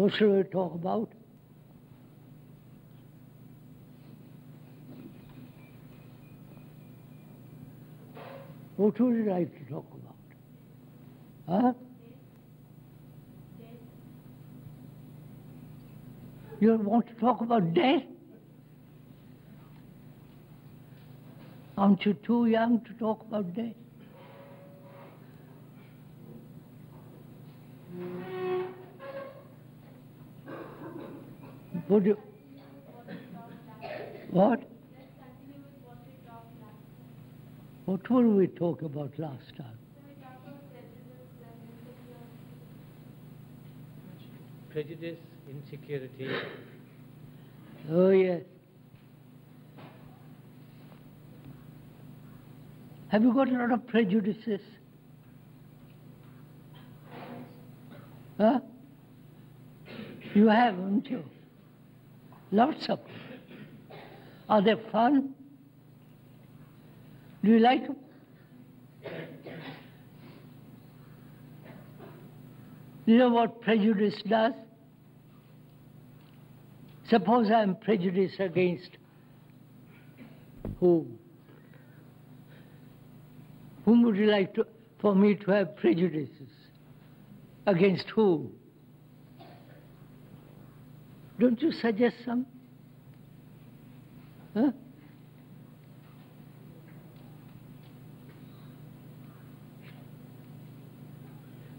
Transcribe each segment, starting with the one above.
What shall we talk about? What would you like to talk about? Huh? You want to talk about death? Aren't you too young to talk about death? Would you? What? What were we talking about last time? Prejudice, insecurity. Oh, yes. Have you got a lot of prejudices? Huh? You have, haven't you? Lots of them. Are they fun? Do you like them? You know what prejudice does? Suppose I am prejudiced against whom? Whom would you like for me to have prejudices? Against whom? Don't you suggest some? Huh?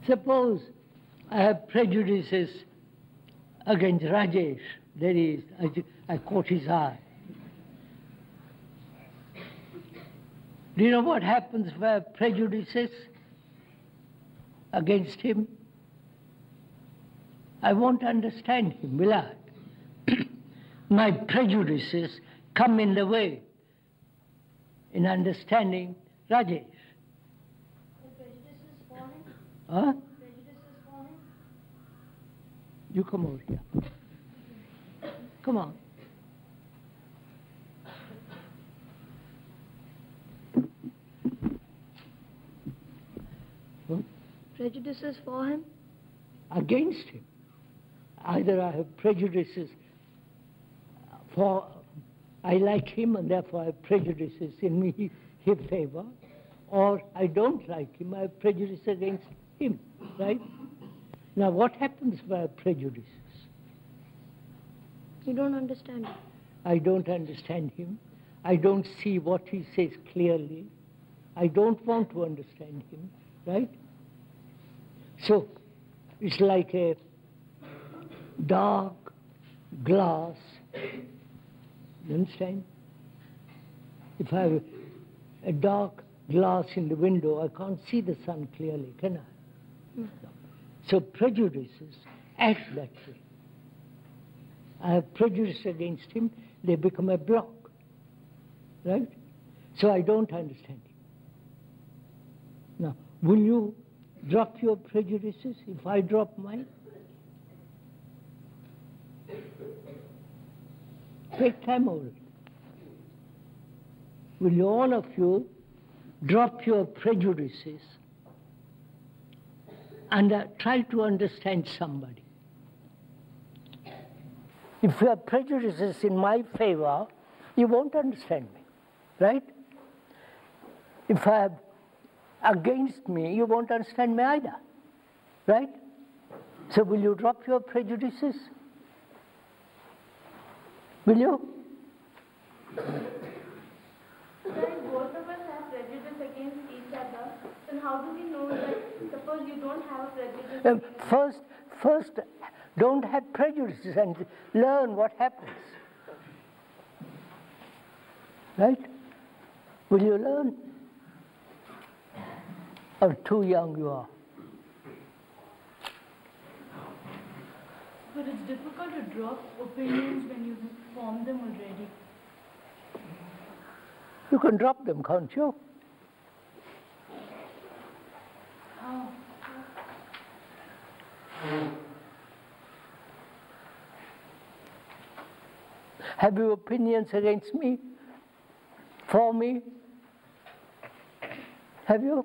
Suppose I have prejudices against Rajesh, that is, I caught his eye. Do you know what happens if I have prejudices against him? I won't understand him, will I? My prejudices come in the way in understanding Rajesh. Prejudices for him? Huh? Prejudices for him? You come over here. Come on. Huh? Prejudices for him? Against him. Either I have prejudices for, I like him and therefore I have prejudices in me, his favor, or I don't like him, I have prejudice against him, right? Now what happens if I have prejudices? You don't understand him. I don't understand him. I don't see what he says clearly. I don't want to understand him, right? So, it's like a dark glass. You understand? If I have a dark glass in the window, I can't see the sun clearly, can I? No. So prejudices act that way. I have prejudice against him, they become a block, right? So I don't understand him. Now, will you drop your prejudices if I drop mine? Take time over it. Will you, all of you, drop your prejudices and try to understand somebody? If you have prejudices in my favor, you won't understand me, right? If I have against me, you won't understand me either, right? So will you drop your prejudices? Will you? Then both of us have prejudice against each other. Then how do we know that, suppose you don't have a prejudice? First, don't have prejudices and learn what happens. Right? Will you learn? Or too young you are? But it's difficult to drop opinions when you form them already. You can drop them, can't you? How? Have you opinions against me? For me? Have you?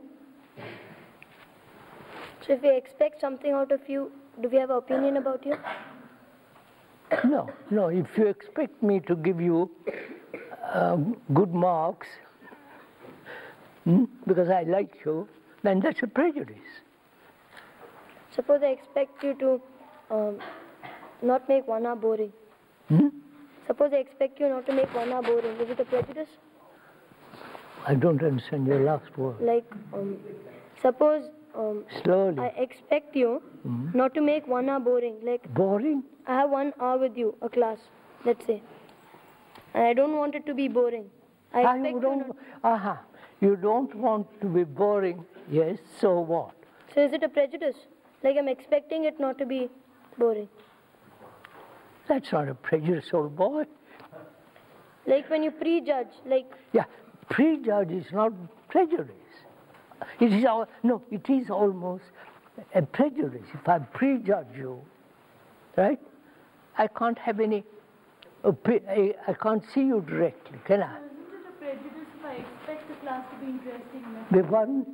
So if we expect something out of you, do we have an opinion about you? No. If you expect me to give you good marks because I like you, then that's a prejudice. Suppose I expect you to not make 1 hour boring. Suppose I expect you not to make 1 hour boring. Is it a prejudice? I don't understand your last word. Like, suppose Slowly. I expect you not to make 1 hour boring. Like, Boring? I have 1 hour with you, a class, let's say. And I don't want it to be boring. I expect you not. You don't want to be boring. Yes, so what? So is it a prejudice? Like I'm expecting it not to be boring. That's not a prejudice, old boy. Like when you prejudge, like... Yeah, prejudge is not prejudice. It is almost a prejudice. If I prejudge you, right, I can't have any, I can't see you directly, can I? Isn't it a prejudice if I expect the class to be interesting enough? The one,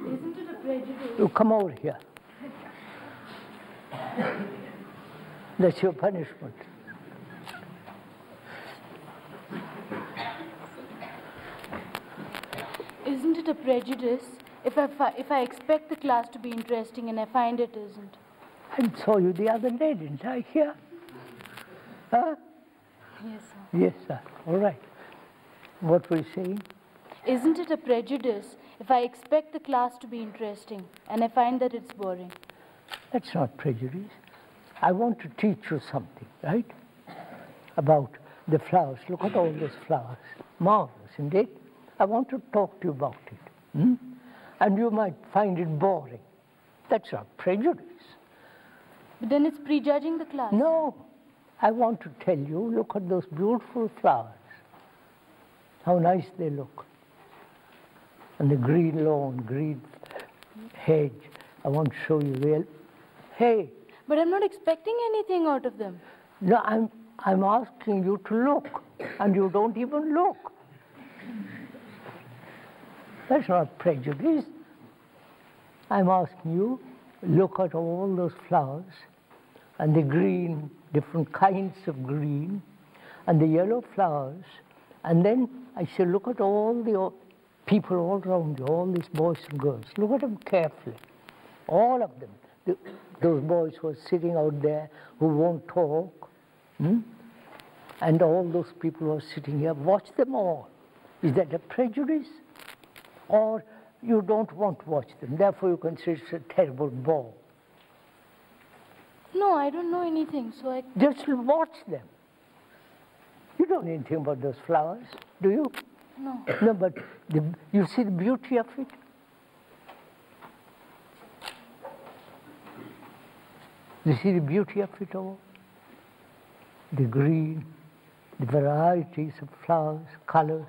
Isn't it a prejudice? you come over here. That's your punishment. Isn't it a prejudice if I expect the class to be interesting and I find it isn't? I saw you the other day, didn't I, here? Huh? Yes, sir. Yes, sir. All right. What were you saying? Isn't it a prejudice if I expect the class to be interesting and I find that it's boring? That's not prejudice. I want to teach you something, right? About the flowers. Look at all these flowers. Marvelous, isn't it? I want to talk to you about it. And you might find it boring. That's not prejudice. But then it's prejudging the class. No. I want to tell you, look at those beautiful flowers. How nice they look. And the green lawn, green hedge. I want to show you real. Hey. But I'm not expecting anything out of them. No, I'm asking you to look, and you don't even look. That's not prejudice. I'm asking you, look at all those flowers, and the green, different kinds of green, and the yellow flowers, and then I say, look at all the people all around you, all these boys and girls. Look at them carefully, all of them. Those boys who are sitting out there who won't talk, and all those people who are sitting here, watch them all. Is that a prejudice? Or you don't want to watch them, therefore you consider it's a terrible bore. No, I don't know anything, so I... Just watch them. You don't know anything about those flowers, do you? No. No, but you see the beauty of it? You see the beauty of it all? The green, the varieties of flowers, colors.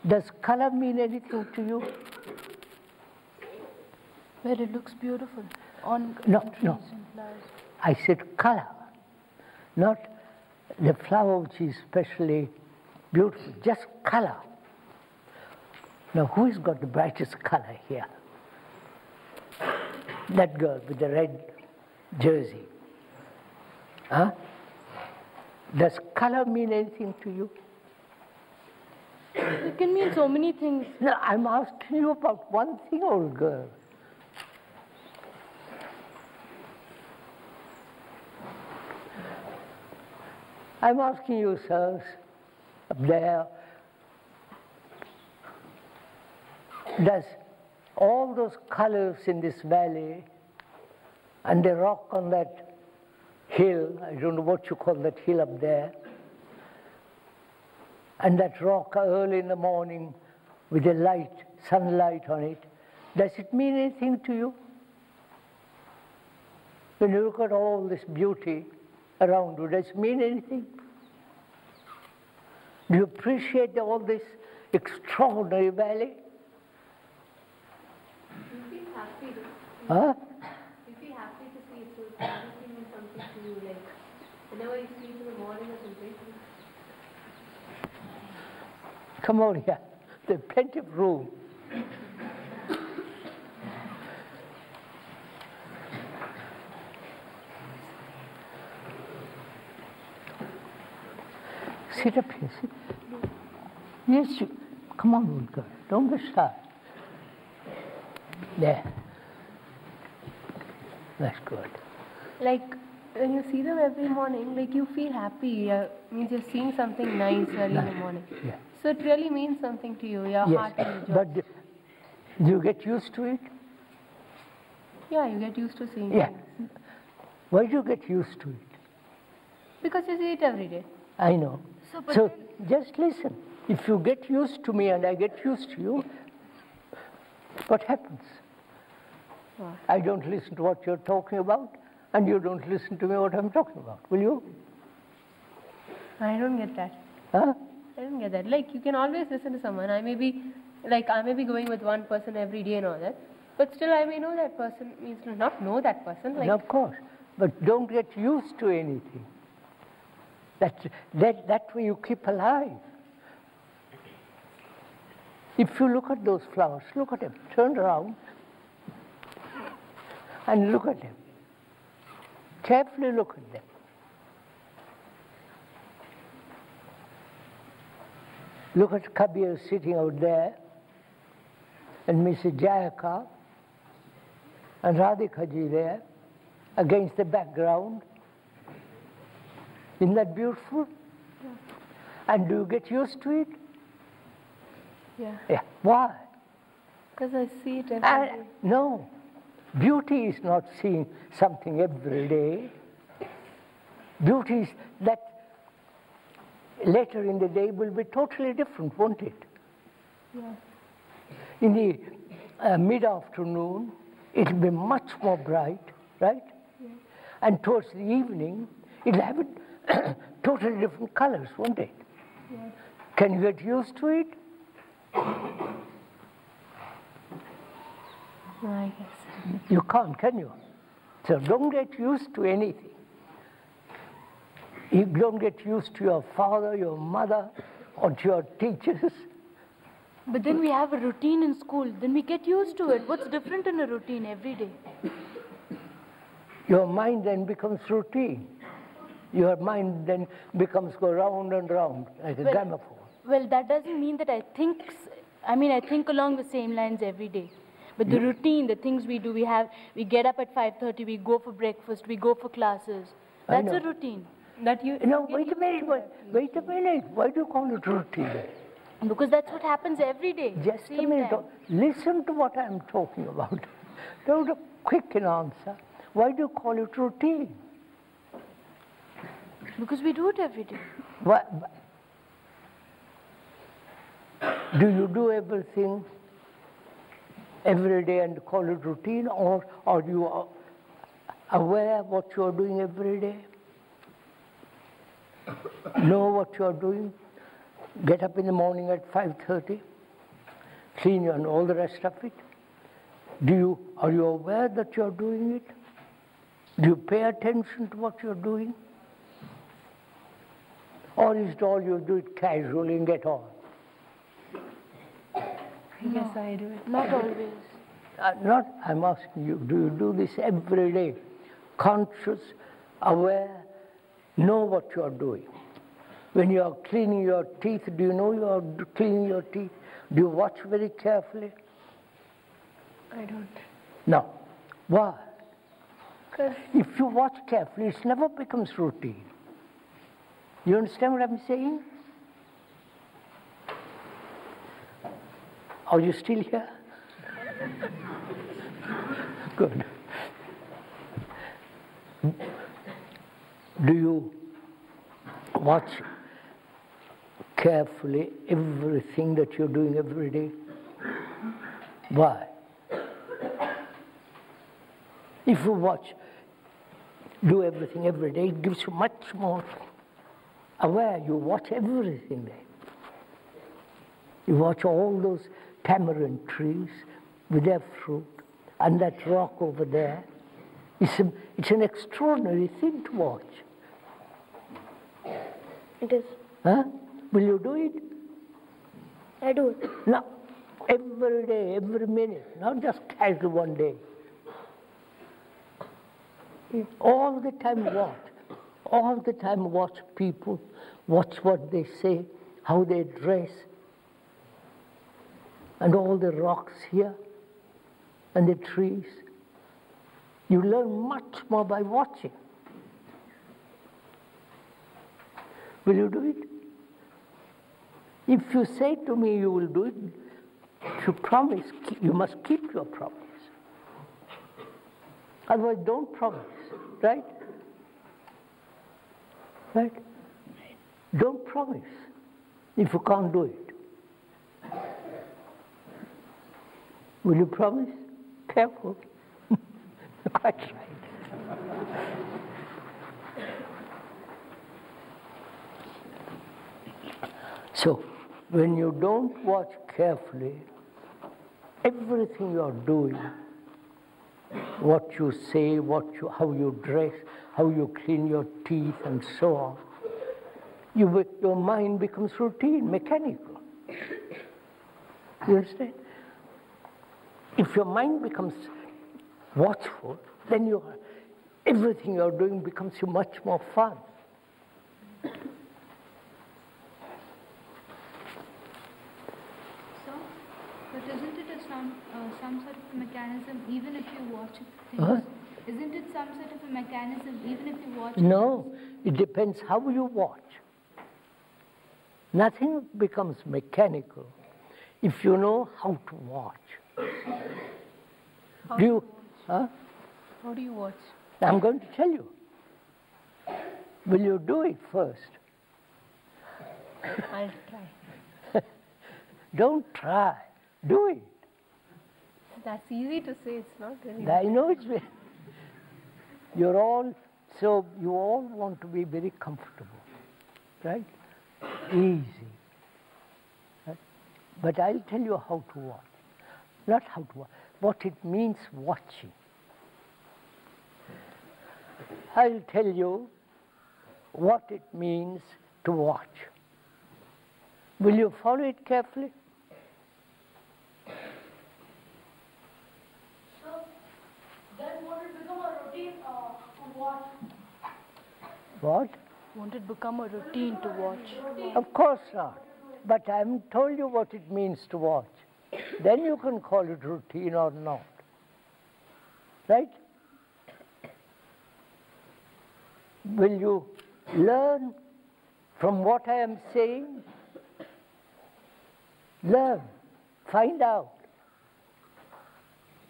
Does color mean anything to you? Where it looks beautiful on trees and flowers. I said color, not the flower which is especially beautiful, just color. Now, who has got the brightest color here? That girl with the red jersey. Huh? Does color mean anything to you? It can mean so many things. No, I'm asking you about one thing, old girl. I'm asking you, sirs, up there, does all those colors in this valley and the rock on that hill, I don't know what you call that hill up there, and that rock early in the morning with the light, sunlight on it, does it mean anything to you? When you look at all this beauty around you, does it mean anything? Do you appreciate all this extraordinary valley? You feel happy. Huh? You feel happy to see it, so it's everything and something to you, like whenever you see it in the morning or something. Come on here. There's plenty of room. Sit up here. Sit. Yes, come on, little girl. Don't be shy. There. That's good. Like, when you see them every morning, like you feel happy. Means you're seeing something nice early in the morning. Yeah. So it really means something to you. Your heart enjoys. But do you get used to it? Yeah, you get used to seeing Yeah. things. Why do you get used to it? Because you see it every day. I know. So, So just listen. If you get used to me and I get used to you, what happens? What? I don't listen to what you're talking about, and you don't listen to me what I'm talking about, will you? I don't get that. Huh? I don't get that. Like, you can always listen to someone. I may be going with one person every day and all that, but still I may know that person, means not know that person. Like, No, of course. But don't get used to anything. That way you keep alive. If you look at those flowers, look at them, turn around and look at them. Carefully look at them. Look at Kabir sitting out there, and Mrs. Jayaka, and Radhika ji there, against the background. Isn't that beautiful? Yeah. And do you get used to it? Yeah. Yeah. Why? Because I see it every day. No. Beauty is not seeing something every day. Beauty is that later in the day will be totally different, won't it? Yeah. In the mid-afternoon, it will be much more bright, right? Yeah. And towards the evening, it'll have totally different colors, won't it? Yeah. Can you get used to it? No, I guess. You can't, can you? So don't get used to anything. You don't get used to your father, your mother, or to your teachers. But then we have a routine in school. Then we get used to it. What's different in a routine every day? Your mind then becomes routine. Your mind then becomes go round and round like a gramophone. Well, that doesn't mean that I think along the same lines every day. But the routine, the things we do, we get up at 5:30, we go for breakfast, we go for classes. That's a routine. That you. No, wait a minute. Why do you call it routine? Because that's what happens every day. Just a same minute. time. Listen to what I'm talking about. Don't a quick answer. Why do you call it routine? Because we do it every day. Why, do you do everything every day and call it routine, or are you aware of what you are doing every day? Know what you are doing? Get up in the morning at 5:30, clean and all the rest of it. Are you aware that you are doing it? Do you pay attention to what you are doing? Or is it all you do it casually and get on? Yes, I do it. Not always. I'm asking you, do you do this every day? Conscious, aware, know what you are doing. When you are cleaning your teeth, do you know you are cleaning your teeth? Do you watch very carefully? I don't. No. Why? Because If you watch carefully, it never becomes routine. You understand what I'm saying? Are you still here? Good. Do you watch carefully everything that you're doing every day? Why? If you do everything every day, it gives you much more aware. You watch everything there. You watch all those tamarind trees with their fruit, and that rock over there. It's an extraordinary thing to watch. It is. Huh? Will you do it? I do it. No. Every day, every minute, not just casual one day. All the time what? all the time watch people, watch what they say, how they dress, and all the rocks here, and the trees. You learn much more by watching. Will you do it? If you say to me you will do it, if you promise, you must keep your promise. Otherwise, don't promise, right? Right? Don't promise if you can't do it. Will you promise? Careful. Quite right. So, when you don't watch carefully, everything you are doing, what you say, how you dress, how you clean your teeth, and so on, your mind becomes routine, mechanical. You understand? If your mind becomes watchful, then everything you're doing becomes much more fun. But isn't it some sort of mechanism, even if you watch things? Isn't it some sort of a mechanism, even if you watch No, it depends how you watch. Nothing becomes mechanical if you know how to watch. How do you watch? I'm going to tell you. Will you do it first? I'll try. Don't try. Do it. That's easy to say, it's not really. I know it's very. You all want to be very comfortable, right? Easy. Right? But I'll tell you how to watch. Not how to watch, what it means watching. I'll tell you what it means to watch. Will you follow it carefully? Then won't it become a routine to watch? What? Won't it become a routine to watch? Of course not. But I haven't told you what it means to watch. Then you can call it routine or not. Right? Will you learn from what I am saying? Learn. Find out.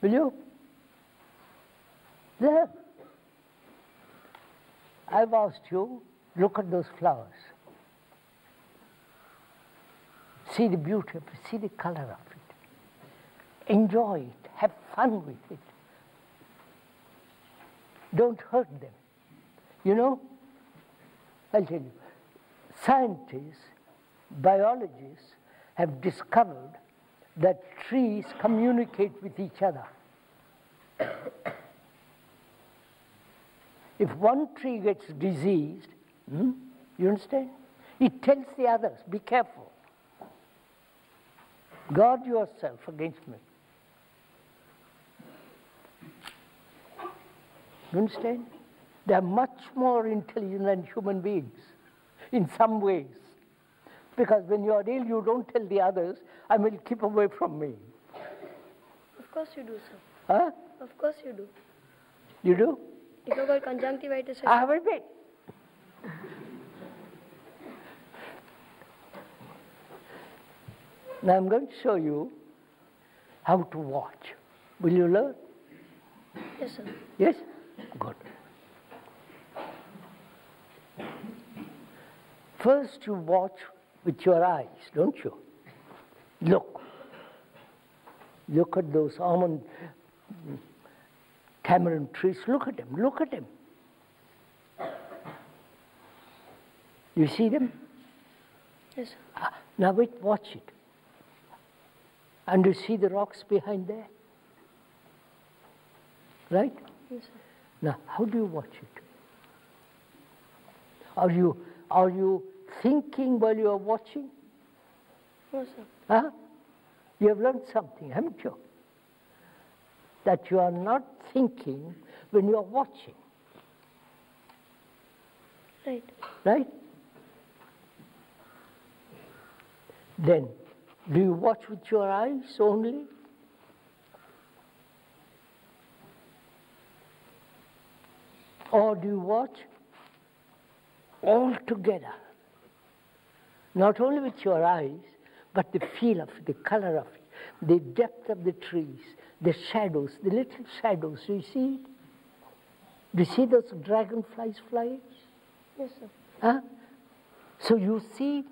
Will you? Learn. I've asked you, look at those flowers. See the beauty of it, see the color of it. Enjoy it, have fun with it. Don't hurt them. You know, I'll tell you, scientists, biologists have discovered that trees communicate with each other. If one tree gets diseased, you understand? It tells the others, be careful. Guard yourself against me. You understand? They are much more intelligent than human beings in some ways. Because when you are ill, you don't tell the others, I will keep away from me. Of course you do, sir. Huh? Of course you do. You do? If you got conjunctivitis, I have a bit. Now I'm going to show you how to watch. Will you learn? yes, sir. Yes? Good. First you watch with your eyes, don't you? Look. Look at those almond tamarind trees. Look at them. Look at them. You see them? Yes, sir. Now wait, watch it. And you see the rocks behind there? Right? Yes, sir. Now, how do you watch it? Are you thinking while you are watching? No, sir. Huh? You have learned something, haven't you? That you are not thinking when you are watching. Right. Right? Then, do you watch with your eyes only? Or do you watch all together? Not only with your eyes, but the feel of it, the color of it, the depth of the trees, the shadows, the little shadows. Do you see it? Do you see those dragonflies flying? Yes, sir. Huh? So you see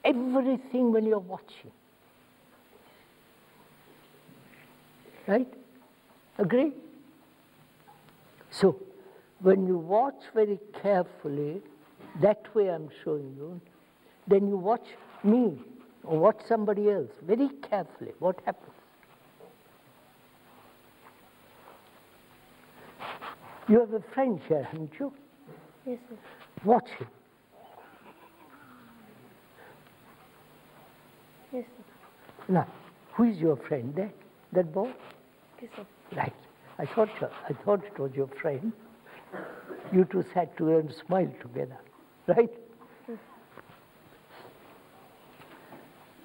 everything when you're watching. Right? Agree? So, when you watch very carefully, that way I'm showing you, then you watch me or watch somebody else very carefully. What happens? You have a friend here, haven't you? Yes, sir. Watch him. Yes, sir. Now, who is your friend there? That boy? Yes, sir. Right. I thought it was your friend. You two sat together and smiled together. Right?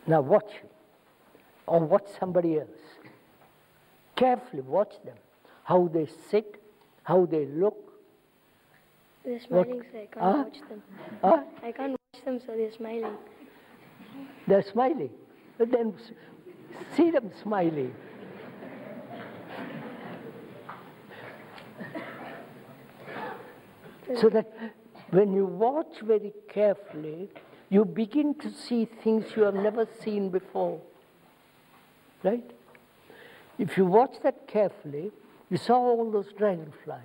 Now watch him. Or watch somebody else. Carefully watch them. How they sit, how they look. They're smiling, sir. I can't watch them. I can't watch them, sir. They're smiling. They're smiling. But then see them smiling. So that when you watch very carefully, you begin to see things you have never seen before. Right? If you watch that carefully, you saw all those dragonflies.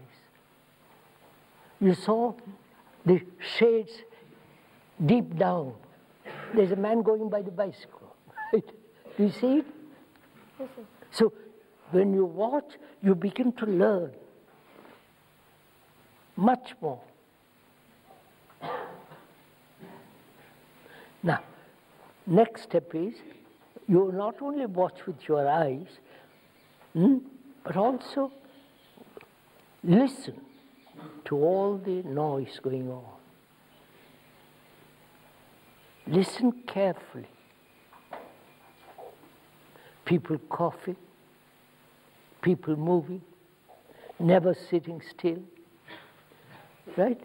You saw the shades deep down. There's a man going by the bicycle. Right? Do you see it? Yes, sir. So when you watch, you begin to learn much more. Now, next step is you not only watch with your eyes, but also listen to all the noise going on. Listen carefully. People coughing, people moving, never sitting still. Right?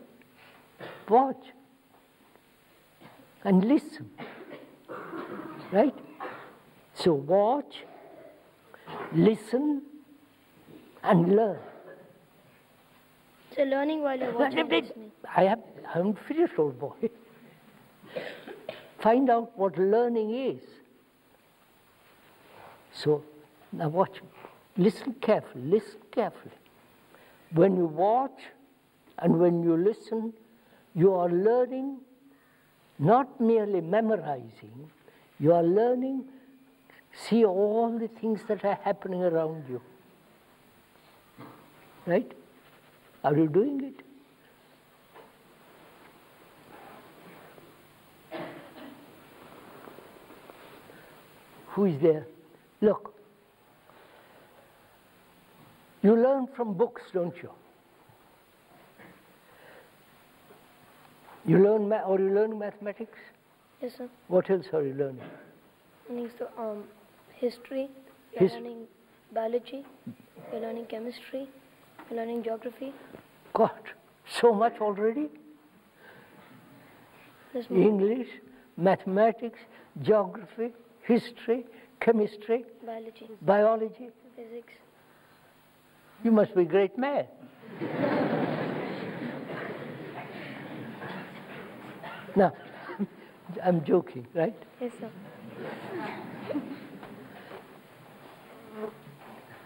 Watch and listen. Right? So watch, listen, and learn. So learning while you're watching and listening. I haven't finished, old boy. Find out what learning is. So now watch. Listen carefully. Listen carefully. When you watch and when you listen, you are learning, not merely memorizing, you are learning, see all the things that are happening around you. Right? Are you doing it? Who is there? Look. You learn from books, don't you? You learn or you learn mathematics? Yes, sir. What else are you learning? Learning history, you're learning biology, you're learning chemistry, you're learning geography. God, so much already? There's more. English, mathematics, geography, history, chemistry, biology. Physics. You must be a great man. Now, I'm joking, right? Yes, sir.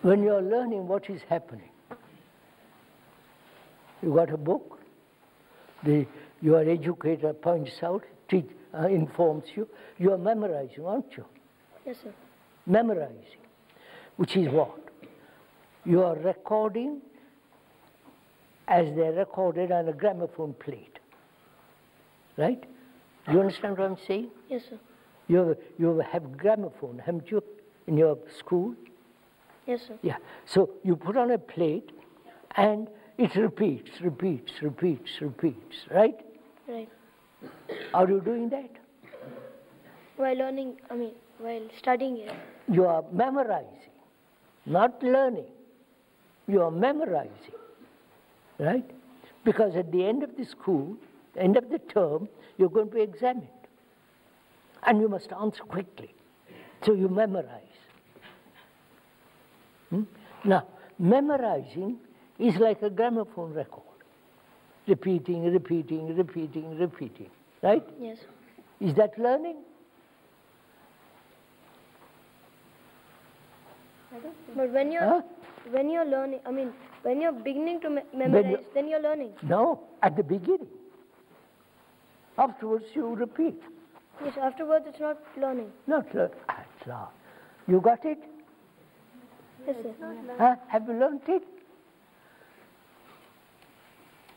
When you're learning what is happening, you got a book, your educator points out, informs you, you are memorizing, aren't you? Yes, sir. Memorizing, which is what? You are recording as they're recorded on a gramophone plate. Right? You understand what I'm saying? Yes, sir. You have gramophone, haven't you, in your school? Yes, sir. Yeah. So you put on a plate and it repeats, right? Right. Are you doing that? While learning, while studying it. You are memorizing, not learning. You are memorizing, right? Because at the end of the school, end of the term, you're going to be examined. And you must answer quickly. So you memorize. Now, memorizing is like a gramophone record. Repeating, repeating, repeating, repeating. Right? Yes. Is that learning? But when you're learning, when you're beginning to memorize, then you're learning. No, at the beginning. Afterwards you repeat. Yes, afterwards it's not learning. Not learn. You got it? Yes, sir. Huh? Have you learned it?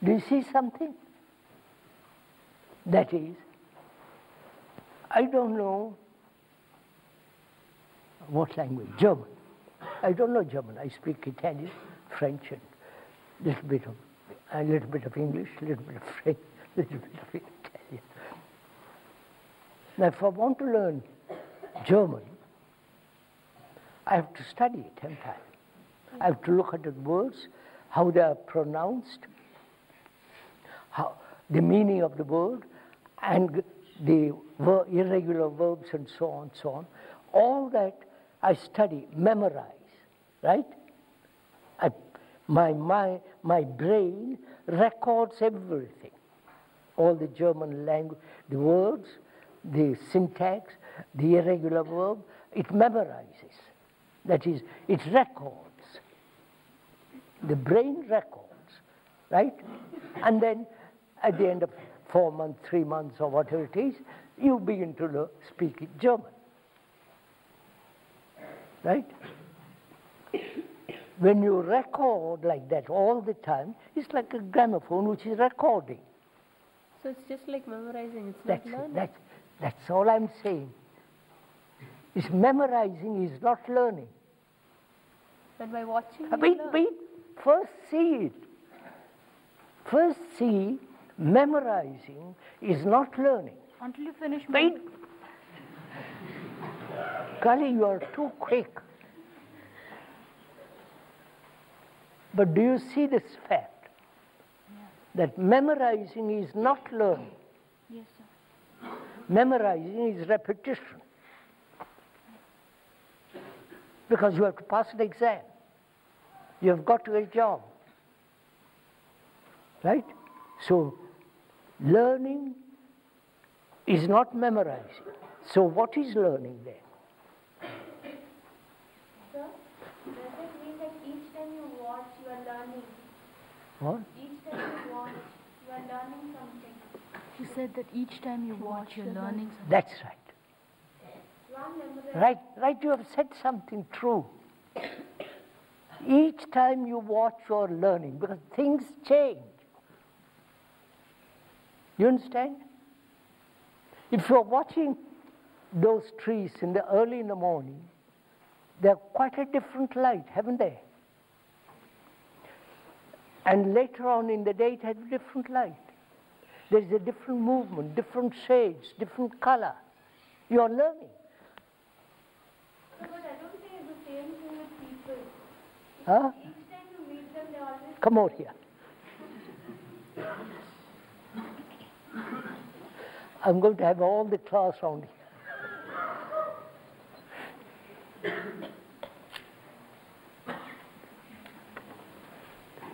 Do you see something? That is, I don't know what language, German. I don't know German. I speak Italian, French, and a little bit of English, a little bit of French, a little bit of Italian. Now, if I want to learn German, I have to study it, haven't I? I have to look at the words, how they are pronounced, how the meaning of the word, and the irregular verbs, and so on, so on. All that I study, memorize, right? My brain records everything. All the German language, the words, the syntax, the irregular verb, it memorizes. That is, it records. The brain records, right? And then at the end of 4 months, 3 months, or whatever it is, you begin to speak German. Right? When you record like that all the time, it's like a gramophone which is recording. So it's just like memorizing, it's not learning. That's all I'm saying. It's memorizing is not learning. But by watching, Wait, first see it. First see, memorizing is not learning. Until you finish. Wait. Kali, you are too quick. But do you see this fact? That memorizing is not learning. Yes, sir. Memorizing is repetition. Because you have to pass an exam. You have got to get a job. Right? So, learning is not memorizing. So what is learning then? Sir, does it mean that each time you watch, you are learning? What? Each time you watch, you are learning something. He said that each time you watch, you're learning something. That's right. You are memorizing. Right, you have said something true. Each time you watch, you're learning, because things change. You understand? If you're watching those trees early in the morning, they're quite a different light, haven't they? And later on in the day, it has a different light. There's a different movement, different shades, different color. You're learning. But I don't think it's the same thing with people. Huh? Each time you meet them, they always... Come over here. I'm going to have all the class round here.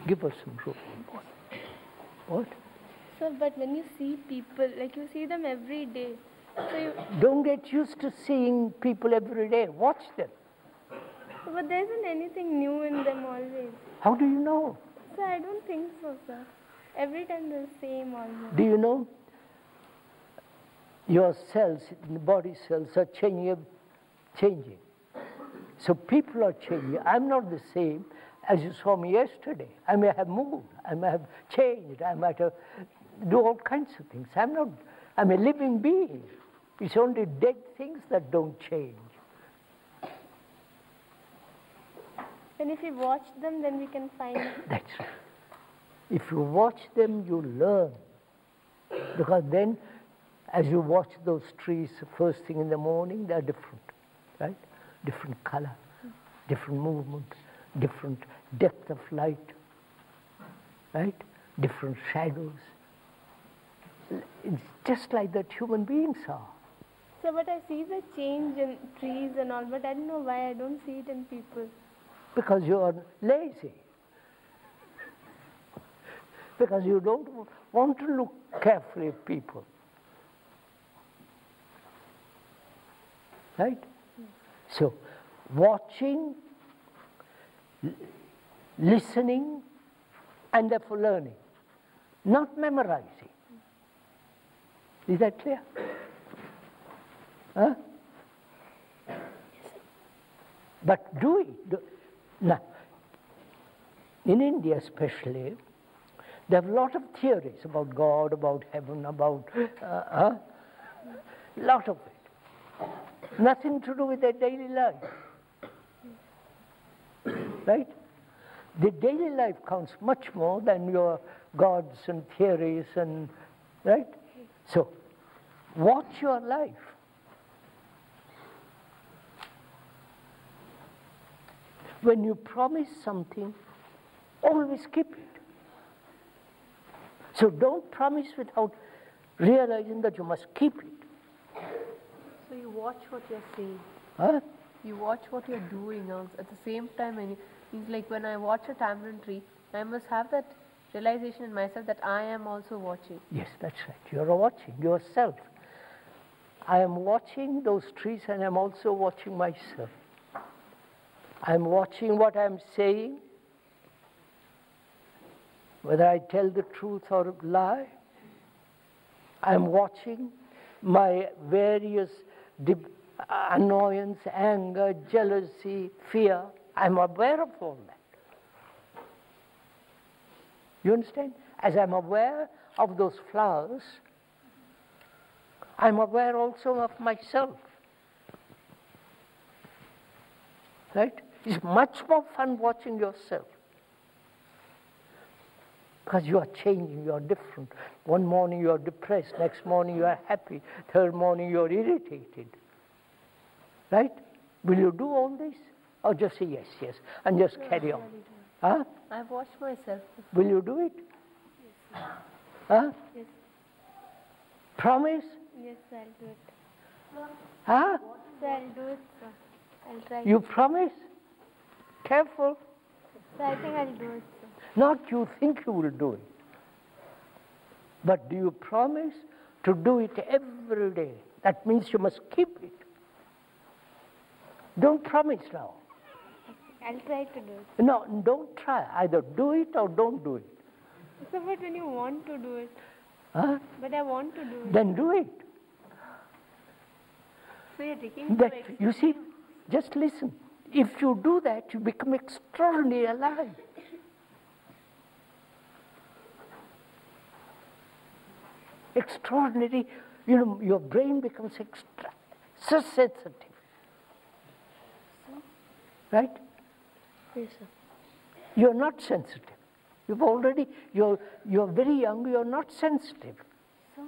Give us some room. What? Sir, but when you see people, like you see them every day, so you... Don't get used to seeing people every day. Watch them. But there isn't anything new in them always. How do you know? Sir, I don't think so, sir. Every time they're the same almost. Do you know? Your cells, the body cells are changing. So people are changing. I'm not the same as you saw me yesterday. I may have moved. I may have changed. I might have do all kinds of things. I'm a living being. It's only dead things that don't change. And if we watch them, then we can find... That's right. If you watch them, you learn. Because then, as you watch those trees first thing in the morning, they're different, right? Different color, different movement, different depth of light, right? Different shadows. It's just like that human beings are. So, but I see the change in trees and all, but I don't know why I don't see it in people. Because you are lazy. Because you don't want to look carefully at people. Right? So, watching, listening, and therefore learning, not memorizing. Is that clear? Huh? But do it. Now, in India especially, they have a lot of theories about God, about heaven, about lot of it. Nothing to do with their daily life. Right? The daily life counts much more than your gods and theories and, right? So, watch your life. When you promise something, always keep it. So don't promise without realizing that you must keep it. So you watch what you're saying. Huh? You watch what you're doing also. At the same time, it's like when I watch a tamarind tree, I must have that realization in myself that I am also watching. Yes, that's right. You're watching yourself. I am watching those trees and I'm also watching myself. I'm watching what I'm saying, whether I tell the truth or lie. I'm watching my various annoyance, anger, jealousy, fear. I'm aware of all that. You understand? As I'm aware of those flowers, I'm aware also of myself. Right? It's much more fun watching yourself. Because you are changing, you are different. One morning you are depressed, next morning you are happy, third morning you are irritated. Right? Will you do all this? Or just say yes, yes, and just carry on? Huh? I've watched myself. Will you do it? Yes. Huh? Yes. Promise? Yes, I'll do it. Huh? So I'll do it, sir. I'll try. You promise? Careful. So I think I'll do it, sir. Not you think you will do it. But do you promise to do it every day? That means you must keep it. Don't promise now. I'll try to do it. No, don't try. Either do it or don't do it. So, but when you want to do it, Huh? but I want to do it. Then do it. So you're taking That, you see, just listen. If you do that, you become extraordinarily alive. Extraordinary, your brain becomes so sensitive. Right? Yes, sir. You're not sensitive. You're very young, you're not sensitive. So,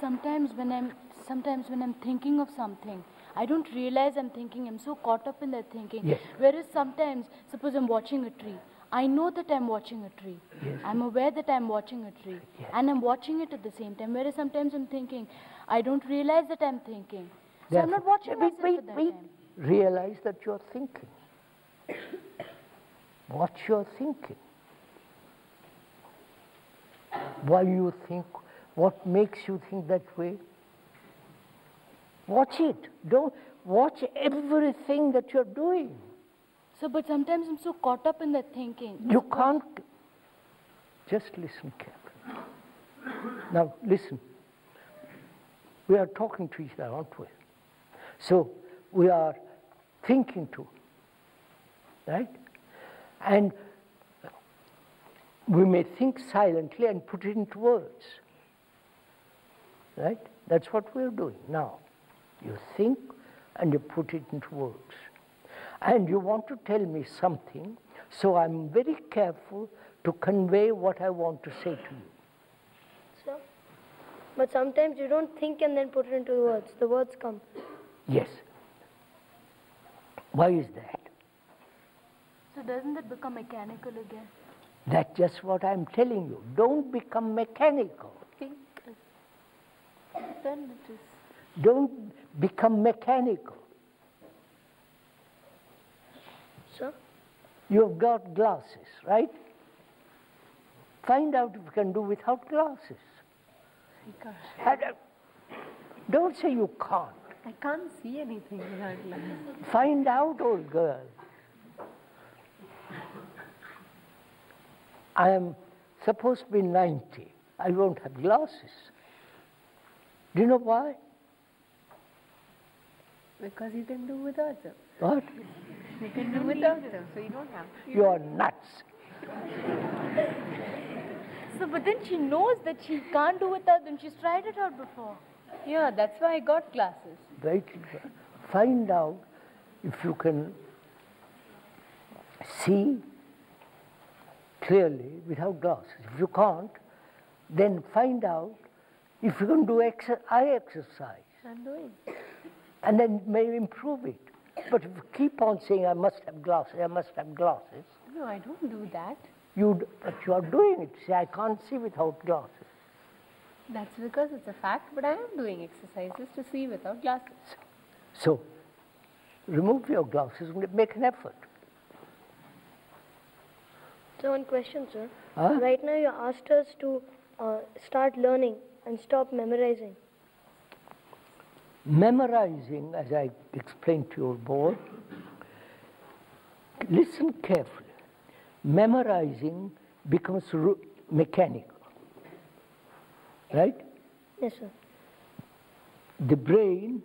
sometimes when I'm thinking of something, I don't realize I'm thinking. I'm so caught up in that thinking. Yes. Whereas sometimes, suppose I'm watching a tree. I know that I'm watching a tree. Yes. I'm aware that I'm watching a tree. Yes. And I'm watching it at the same time. Whereas sometimes I'm thinking. I don't realize that I'm thinking. So I'm not watching myself at that time. Realize that you're thinking. What you're thinking. Why you think, what makes you think that way? Watch it. Don't watch everything that you're doing. So, but sometimes I'm so caught up in that thinking. You can't. Just listen carefully. Now, listen. We are talking to each other, aren't we? So, we are thinking too. Right? And we may think silently and put it into words. Right? That's what we're doing now. You think and you put it into words. And you want to tell me something, so I'm very careful to convey what I want to say to you. Sir? But sometimes you don't think and then put it into words. The words come. Yes. Why is that? So doesn't it become mechanical again? That's just what I'm telling you. Don't become mechanical. Think. Then it is. Don't become mechanical. Sir? You've got glasses, right? Find out if you can do without glasses. Don't say you can't. I can't see anything without glasses. Find out, old girl. I am supposed to be 90. I won't have glasses. Do you know why? Because you can do without them. What? You can do without them, so you don't have to. You are nuts. So, but then she knows that she can't do without them. She's tried it out before. Yeah, that's why I got glasses. Right? Find out if you can see clearly without glasses. If you can't, then find out if you can do eye exercise. I'm doing. And then maybe improve it. But if you keep on saying, I must have glasses, I must have glasses, No, I don't do that. but you are doing it. Say, I can't see without glasses. That's because it's a fact, but I am doing exercises to see without glasses. So, remove your glasses and make an effort. So one question, sir. Huh? Right now you asked us to start learning and stop memorizing. Memorizing, as I explained to your board, listen carefully. Memorizing becomes mechanical, right? Yes, sir. The brain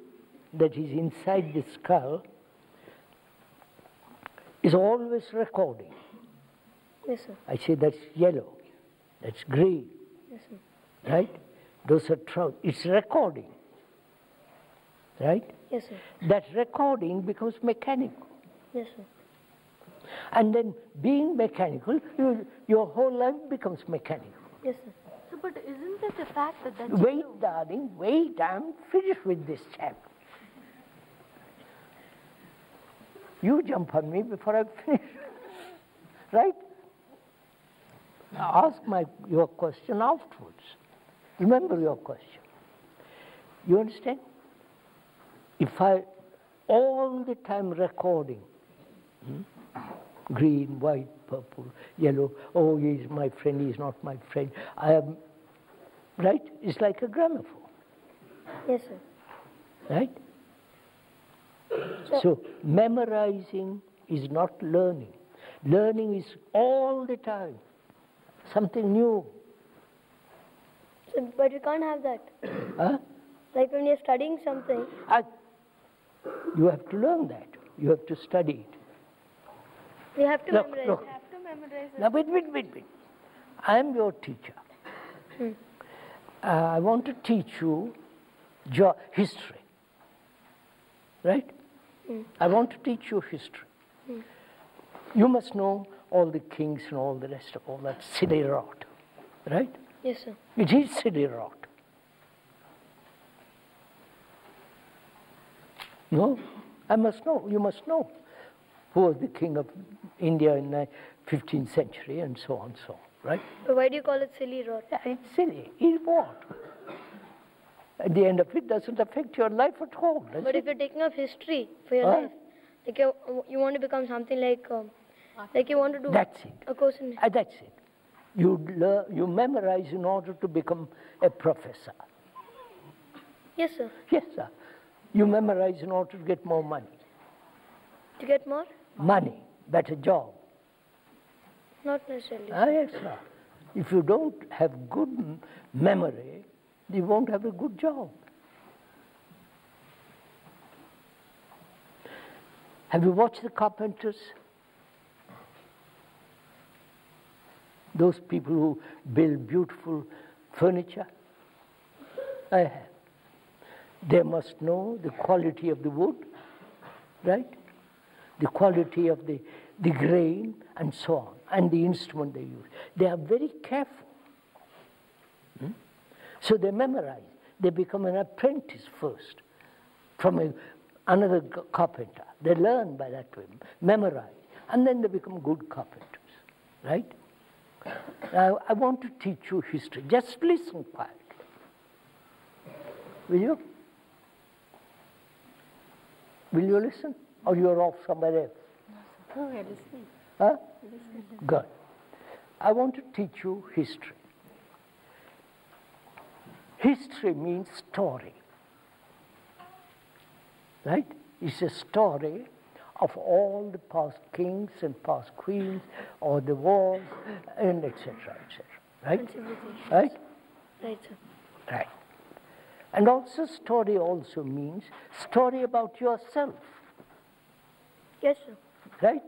that is inside the skull is always recording. Yes, sir. I say that's yellow, that's green, Yes, sir. right? Those are it's recording, right? Yes, sir. That recording becomes mechanical. Yes, sir. And then being mechanical, your whole life becomes mechanical. Yes, sir. So, but isn't it a fact that that's Wait, darling, wait, I'm finished with this chapter. You jump on me before I finish, right? Now ask your question afterwards. Remember your question. You understand? If I all the time recording, green, white, purple, yellow, oh, he's my friend, he's not my friend, I am, right? It's like a gramophone, Yes, sir. right? So memorizing is not learning. Learning is all the time something new. So, but you can't have that. Huh? Like when you're studying something, You have to learn that. You have to study it. you have to Look, memorize. look. You have to memorize it. Now, wait. I am your teacher. I want to teach you history. Right? I want to teach you history. You must know all the kings and all the rest of all that silly rot. Right? Yes, sir. It is silly rot. No? I must know. You must know who was the king of India in the 15th century and so on, right? But why do you call it silly rot? Yeah, it's silly. It's what? At the end of it, doesn't affect your life at all, does But it? if you're taking up history for your Huh? life, like you want to become something like you want to do That's it. a course in That's it. You memorize in order to become a professor. Yes, sir. Yes, sir. You memorize in order to get more money. To get more? Money, better job. Not necessarily. Yes, sir. If you don't have good memory, you won't have a good job. Have you watched the carpenters? Those people who build beautiful furniture? I have. They must know the quality of the wood, right? The quality of the grain and so on, and the instrument they use. They are very careful. So they memorize. They become an apprentice first from another carpenter. They learn by that way, memorize, and then they become good carpenters, right? Now, I want to teach you history. Just listen quietly. Will you? Will you listen? Or you're off somewhere else? No, we're listening. Huh? Good. I want to teach you history. History means story. Right? It's a story of all the past kings and past queens, or the wars, and etc., etc. Right? Right? Right, sir. Right. And also story also means story about yourself. Yes, sir. Right?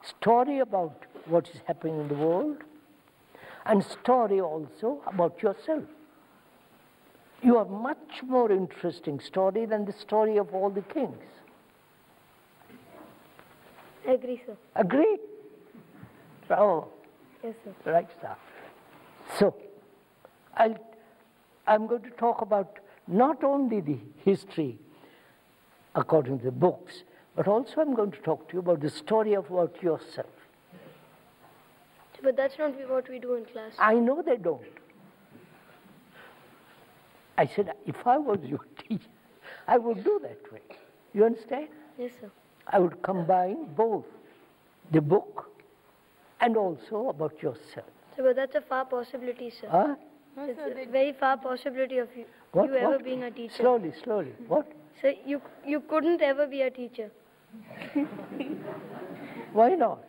Story about what is happening in the world, and story also about yourself. You are much more interesting story than the story of all the kings. I agree, sir. Agree? Oh, Yes, sir. right, sir. So, I'm going to talk about not only the history according to the books, but also I'm going to talk to you about the story about yourself. But that's not what we do in class. I know they don't. I said, if I was your teacher, I would do that way. You understand? Yes, sir. I would combine both the book and also about yourself. So, but that's a far possibility, sir. Huh? It's a very far possibility of you, What? ever What? being a teacher. Slowly, slowly. What? So you couldn't ever be a teacher. Why not?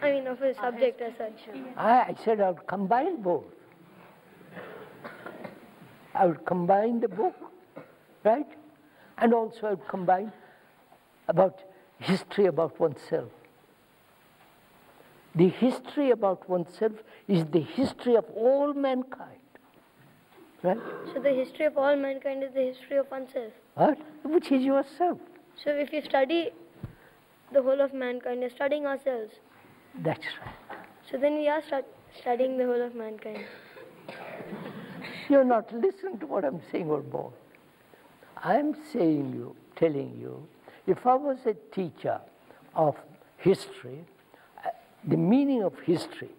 I mean, of a subject as such. I said I would combine both. I would combine the book, right? And also I would combine about history about oneself. The history about oneself is the history of all mankind, right? So the history of all mankind is the history of oneself. What? Which is yourself. So if you study the whole of mankind, you're studying ourselves. That's right. So then we are studying the whole of mankind. You're not listening to what I'm saying, old boy. I'm telling you, if I was a teacher of history, the meaning of history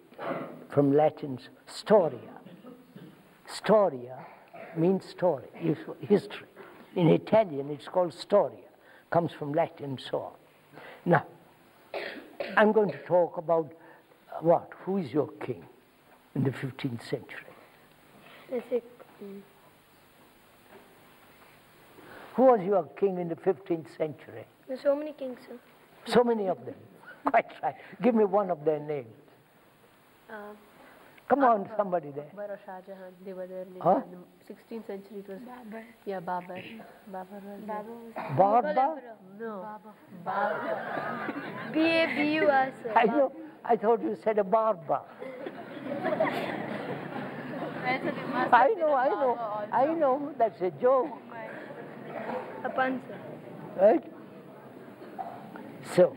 from Latin's storia. Storia means story, history. In Italian, it's called storia, comes from Latin and so on. Now, I'm going to talk about what? Who is your king in the 15th century? Let's say, Who was your king in the 15th century? there's so many kings, sir. So many of them. Quite right. Give me one of their names. Come on, somebody there. Akbar or Shah Jahan, they were there in Huh? the 16th century. It was Babur. Yeah, Babur. Babur was there. Barba? No, Babur. B-A-B-U-R, sir. I know. I thought you said a barba. I know. That's a joke, A pun, sir. right? So,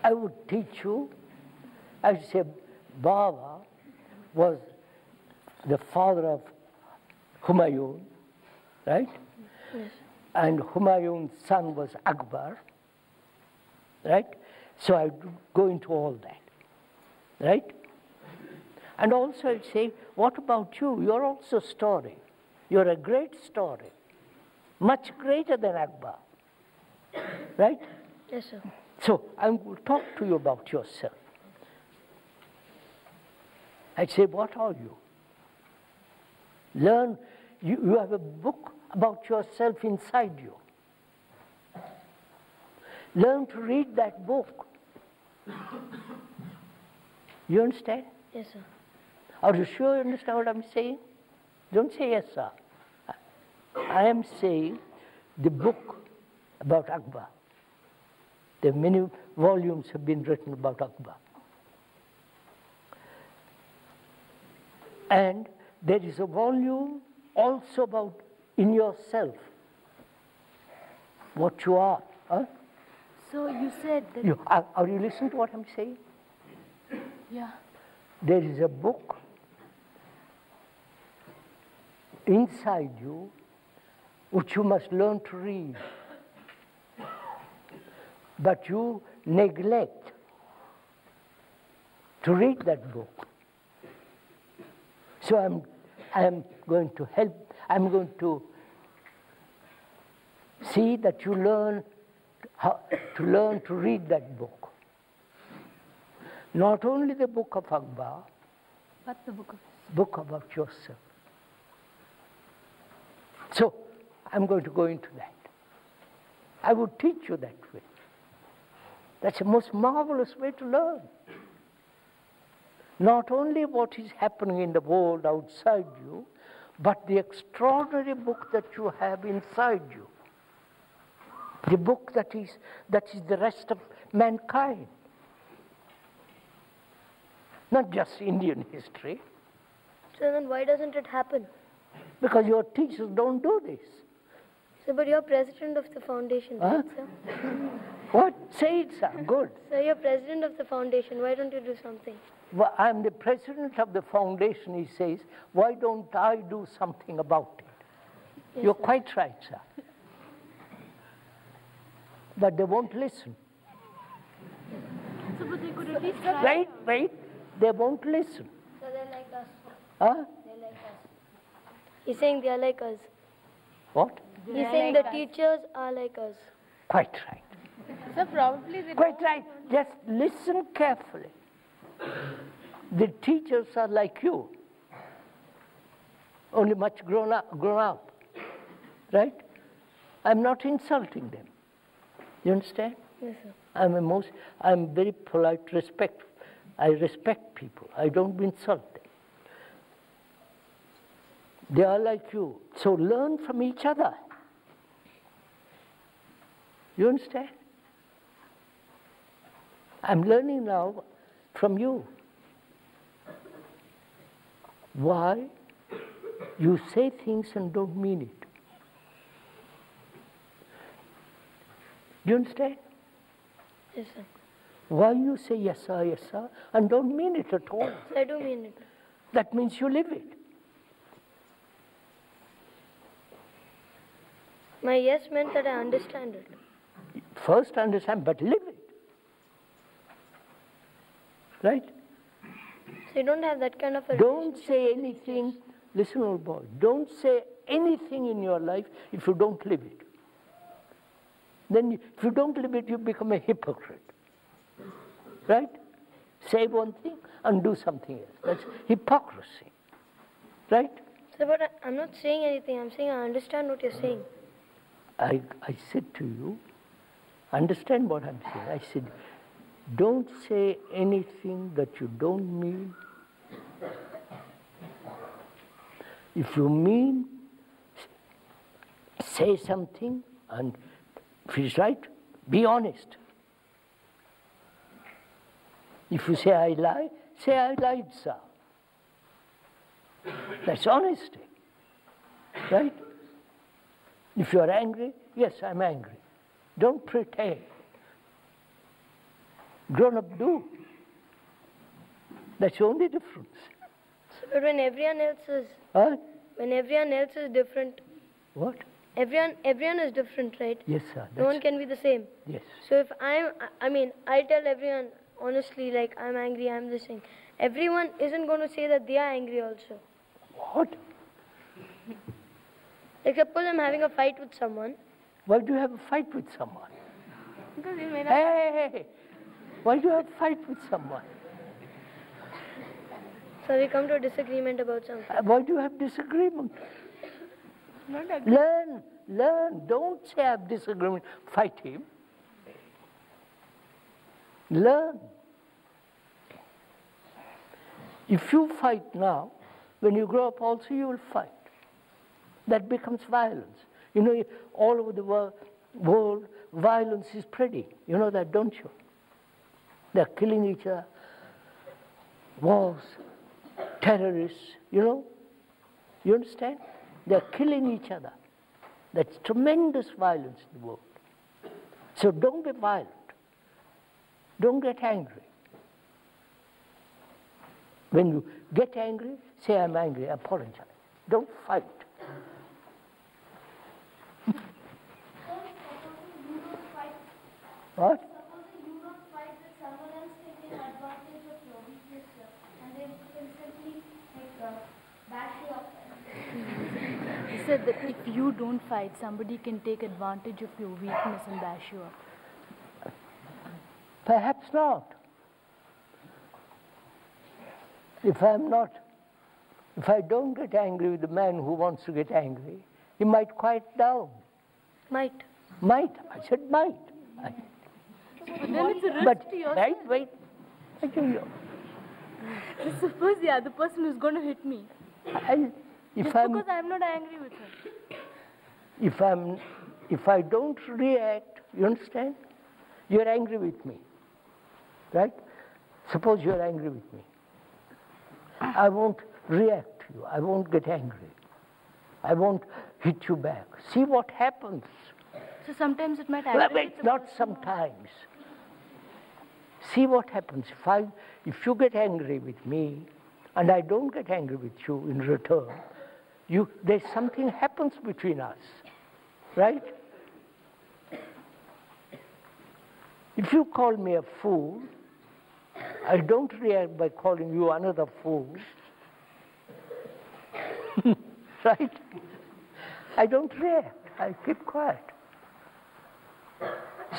I would teach you. I would say Baba was the father of Humayun, right? Yes. And Humayun's son was Akbar, right? So I would go into all that, right? And also I'd say, what about you? You're also story. You're a great story, much greater than Akbar, right? Yes, sir. So I will talk to you about yourself. I'd say, what are you? Learn. You have a book about yourself inside you. Learn to read that book. You understand? Yes, sir. Are you sure you understand what I'm saying? Don't say yes, sir. I am saying the book about Akbar. There are many volumes have been written about Akbar. And there is a volume also about in yourself, what you are. Huh? So you said that. Are you listening to what I'm saying? Yeah. There is a book inside you, which you must learn to read. But you neglect to read that book. So I'm going to help, I'm going to see that you learn to read that book. Not only the book of Akbar, But the book about yourself. So I'm going to go into that. I would teach you that way. That's the most marvelous way to learn. Not only what is happening in the world outside you, but the extraordinary book that you have inside you. The book that is the rest of mankind. Not just Indian history. So then why doesn't it happen? Because your teachers don't do this. So, but you're president of the foundation, right, sir? What? Say it, sir. Good. So you're president of the foundation. Why don't you do something? Well, I'm the president of the foundation, he says. Why don't I do something about it? Yes, You're sir. quite right, sir. But they won't listen. So, but they could at least try. Wait. They won't listen. So they're like us. Huh? They're like us. He's saying they're like us. What? He's saying the teachers are like us. Quite right. So probably they Quite right. Just listen carefully. The teachers are like you, only much grown up, right? I'm not insulting them. You understand? Yes, sir. I'm very polite, I respect people. I don't insult them. They are like you. So learn from each other. You understand? I'm learning now from you. Why you say things and don't mean it. Do you understand? Yes, sir. Why you say yes, sir, and don't mean it at all. I do mean it. That means you live it. My yes meant that I understand it. First understand, but live it. Right? So you don't have that kind of a Don't say anything, listen old boy, don't say anything in your life if you don't live it. Then if you don't live it, you become a hypocrite. Right? Say one thing and do something else. That's hypocrisy. Right? So, but I'm not saying anything. I'm saying I understand what you're saying. I said to you, understand what I'm saying. I said, don't say anything that you don't mean. If you mean, say something, and if it's right, be honest. If you say I lie, say I lied, sir. That's honesty. Right? If you are angry, yes, I'm angry. Don't pretend. Grown up do. That's the only difference. But when everyone else is, Huh? when everyone else is different, What? everyone is different, right? Yes, sir. No one can be the same. Yes. So if I tell everyone honestly, like I'm angry, I'm this thing. Everyone isn't going to say that they are angry also. What? Like suppose I'm having a fight with someone. Why do you have a fight with someone? Because they made Hey! Why do you have a fight with someone? So we come to a disagreement about something. Why do you have disagreement? not a Learn. Don't say I have disagreement. Fight him. Learn. If you fight now, when you grow up also you will fight. That becomes violence. You know, all over the world, violence is spreading. You know that, don't you? They're killing each other. Wars, terrorists, you know? You understand? They're killing each other. That's tremendous violence in the world. So don't be violent. Don't get angry. When you get angry, say I'm angry, apologize. Don't fight. What? Supposing you don't fight with someone else taking advantage of your weakness, and they can simply bash you up. He said that if you don't fight, somebody can take advantage of your weakness and bash you up. Perhaps not. If I don't get angry with the man who wants to get angry, he might quiet down. Might. Might. I said might. But then it's a risk But to yourself. wait. I tell you. Suppose the other person is going to hit me. Because I'm not angry with her. If I don't react, you understand? You're angry with me, right? Suppose you're angry with me. I won't react to you. I won't get angry. I won't hit you back. See what happens. So sometimes it might Well, aggravate wait, not sometimes. See what happens. If you get angry with me, and I don't get angry with you in return, there's something happens between us, right? If you call me a fool, I don't react by calling you another fool, right? I don't react. I keep quiet.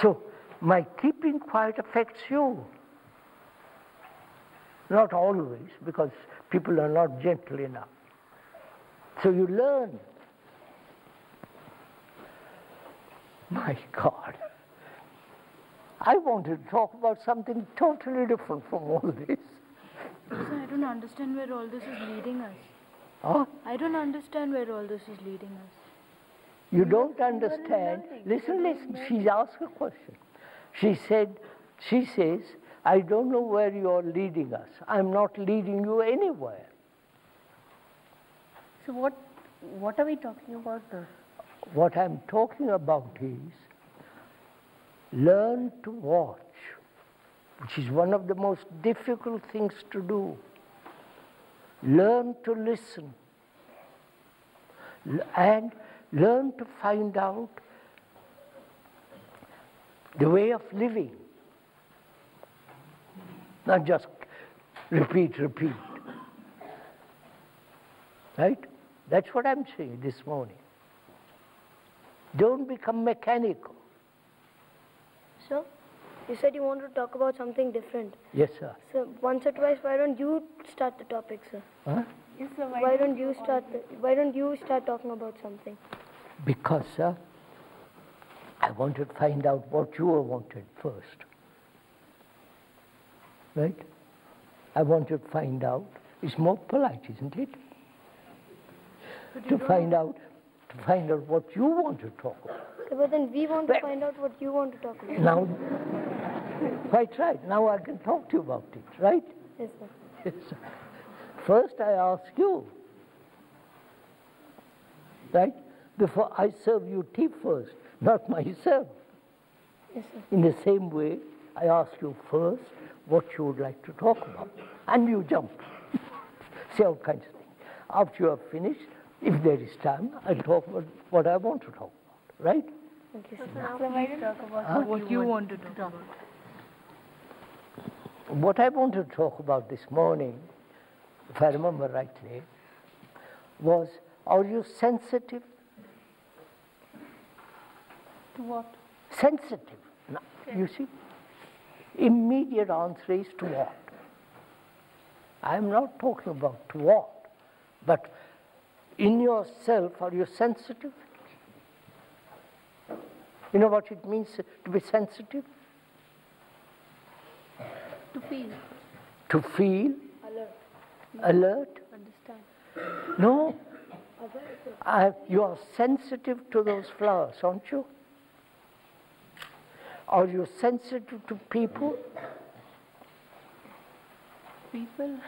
So my keeping quiet affects you. Not always, because people are not gentle enough. So you learn. My God. I wanted to talk about something totally different from all this. So I don't understand where all this is leading us. Huh? I don't understand where all this is leading us. You don't understand. Listen. She's asked a question. She says, I don't know where you're leading us. I'm not leading you anywhere. So what are we talking about now? What I'm talking about is learn to watch, which is one of the most difficult things to do. Learn to listen and learn to find out the way of living. Not just repeat. Right? That's what I'm saying this morning. Don't become mechanical. Sir, you said you wanted to talk about something different. Yes, sir. So once or twice, why don't you start the topic, sir? Huh? Yes, sir, Why don't you start talking about something? Because, sir, I wanted to find out what you wanted first. Right? I wanted to find out. It's more polite, isn't it? To find out what you want to talk about. So, but then we want to find out what you want to talk about. Now, quite right. Now I can talk to you about it, right? Yes, sir. Yes, sir. First I ask you, right? Before I serve you tea first, not myself. Yes, sir. In the same way, I ask you first what you would like to talk about. And you jump. Say all kinds of things. After you have finished, if there is time, I'll talk about what I want to talk about, right? Thank you, sir. So why don't you talk about what you want to talk about? What I wanted to talk about this morning, if I remember rightly, was, are you sensitive? To what? Sensitive. Now, you see? Immediate answer is to what? I'm not talking about to what, but in yourself, are you sensitive? You know what it means to be sensitive? To feel. To feel? Alert? Understand. No. You are sensitive to those flowers, aren't you? Are you sensitive to people? People?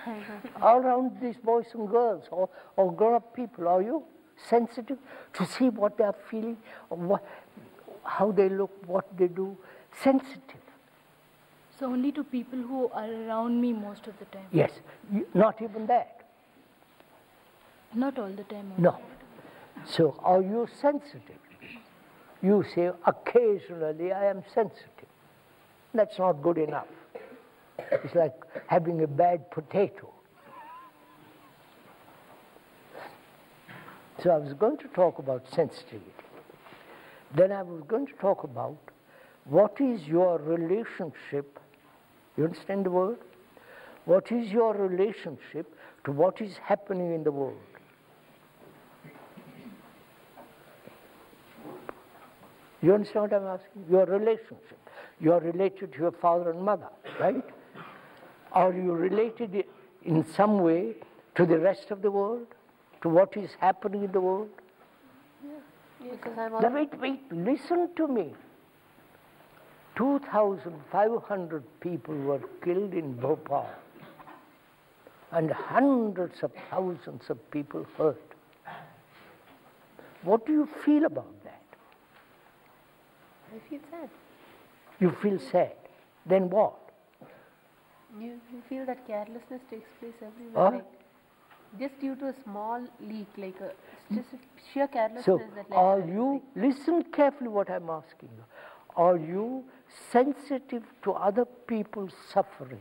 All around these boys and girls, or grown-up people, are you sensitive to see what they are feeling, or how they look, what they do? Sensitive. So only to people who are around me most of the time? Yes, not even that. Not all the time. No. So are you sensitive? You say, occasionally I am sensitive. That's not good enough. It's like having a bad potato. So I was going to talk about sensitivity. Then I was going to talk about what is your relationship, you understand the word? What is your relationship to what is happening in the world? You understand what I'm asking? Your relationship. You are related to your father and mother, right? Are you related in some way to the rest of the world? To what is happening in the world? Yeah, because I'm Now wait, listen to me. 2,500 people were killed in Bhopal and hundreds of thousands of people hurt. What do you feel about that? I feel sad. You feel sad. Then what? You feel that carelessness takes place everywhere. Huh? Like, just due to a small leak, like it's just a sheer carelessness So, that are you, listen carefully what I'm asking you. Are you sensitive to other people's suffering?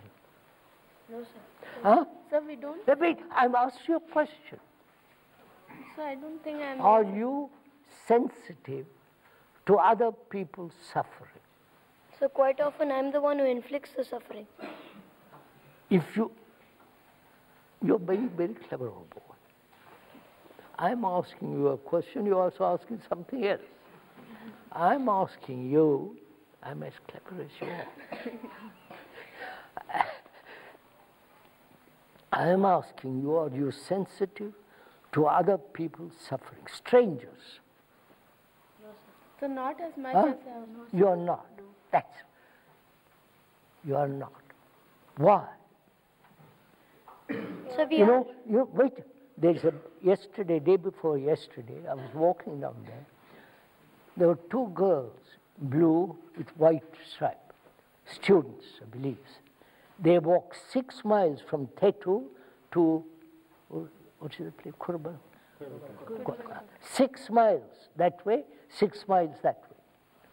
No, sir. Huh? Sir, we don't. Wait, I'm asking you a question. Sir, I don't think I'm. Are you sensitive to other people's suffering? So quite often I'm the one who inflicts the suffering. If you're very, very clever, old boy. I'm asking you a question, you're also asking something else. I'm asking you, I'm as clever as you are. I'm asking you, are you sensitive to other people's suffering? Strangers. So not as much Huh? as You are not. That's. You are not. Why? So we You are. know, wait. There's yesterday, day before yesterday, I was walking down there. There were two girls, blue with white stripe, students, I believe. They walked 6 miles from Tetu to, what is the place, Kurban? 6 miles that way, 6 miles that way.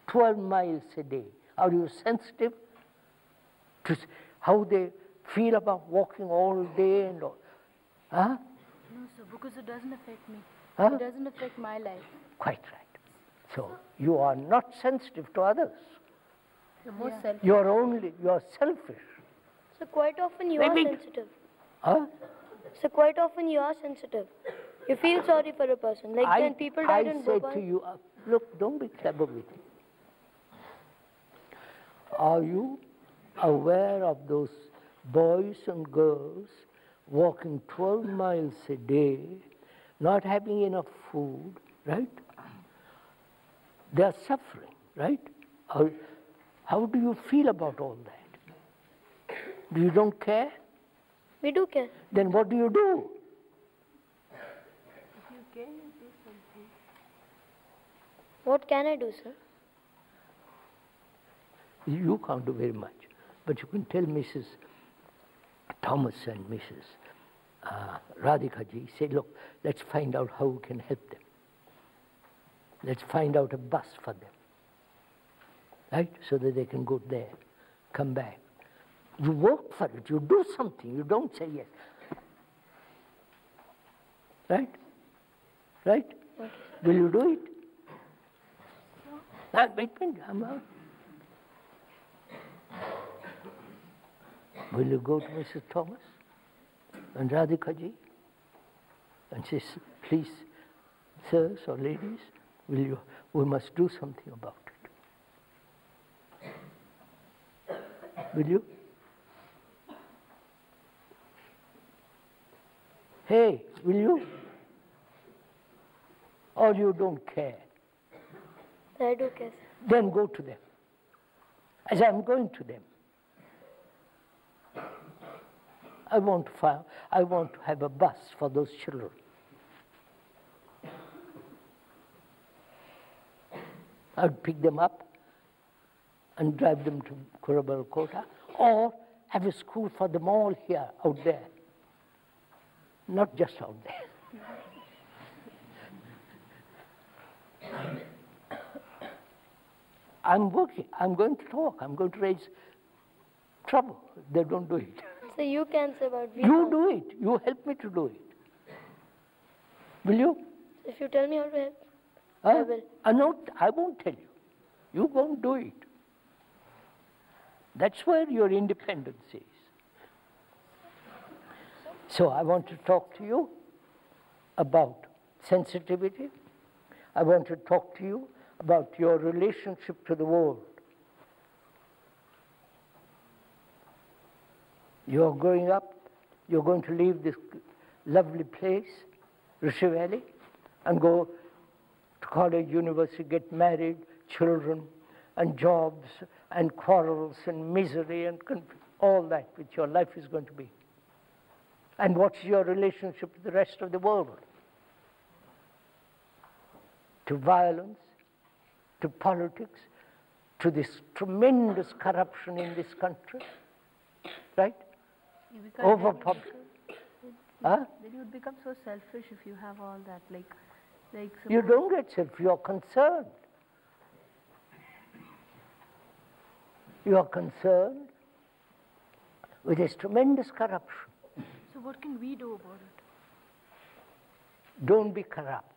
12 miles a day. Are you sensitive to how they feel about walking all day and all? Huh? No, sir, because it doesn't affect me. Huh? It doesn't affect my life. Quite right. So you are not sensitive to others. You're more selfish. You are selfish. So quite often you Wait, are wait. sensitive. Huh? So quite often you are sensitive. You feel sorry for a person. Like when people died in I say Bhopal. to you, look, don't be clever with me. Are you aware of those boys and girls walking 12 miles a day, not having enough food, right? They are suffering, right? How do you feel about all that? You don't care? We do care. Then what do you do? What can I do, sir? You can't do very much, but you can tell Mrs. Thomas and Mrs. Radhika ji, say, look, let's find out how we can help them. Let's find out a bus for them, right? So that they can go there, come back. You work for it, you do something, you don't say yes. Right? Right? Will you do it? Wait, I'm out. Will you go to Mrs. Thomas and Radhika ji and say, please, sirs or ladies, we must do something about it. Will you? Hey, will you? Or you don't care? I do care, sir. Then go to them. As I'm going to them. I want to have a bus for those children. I'd pick them up and drive them to Kurabal Kota, or have a school for them all here, out there. Not just out there. I'm working. I'm going to talk. I'm going to raise trouble? They don't do it. So you can say, but we You can't. do it. You help me to do it. Will you? If you tell me how to help, Huh? I will. No, I won't tell you. You won't do it. That's where your independence is. So I want to talk to you about sensitivity. I want to talk to you about your relationship to the world. You're growing up, you're going to leave this lovely place, Rishi Valley, and go to college, university, get married, children, and jobs, and quarrels, and misery, and all that which your life is going to be. And what's your relationship to the rest of the world? To violence, to politics, to this tremendous corruption in this country, right? Overpopulation. Huh? Then you would become so selfish if you have all that, like You don't get selfish, you're concerned. You are concerned with this tremendous corruption. So what can we do about it? Don't be corrupt.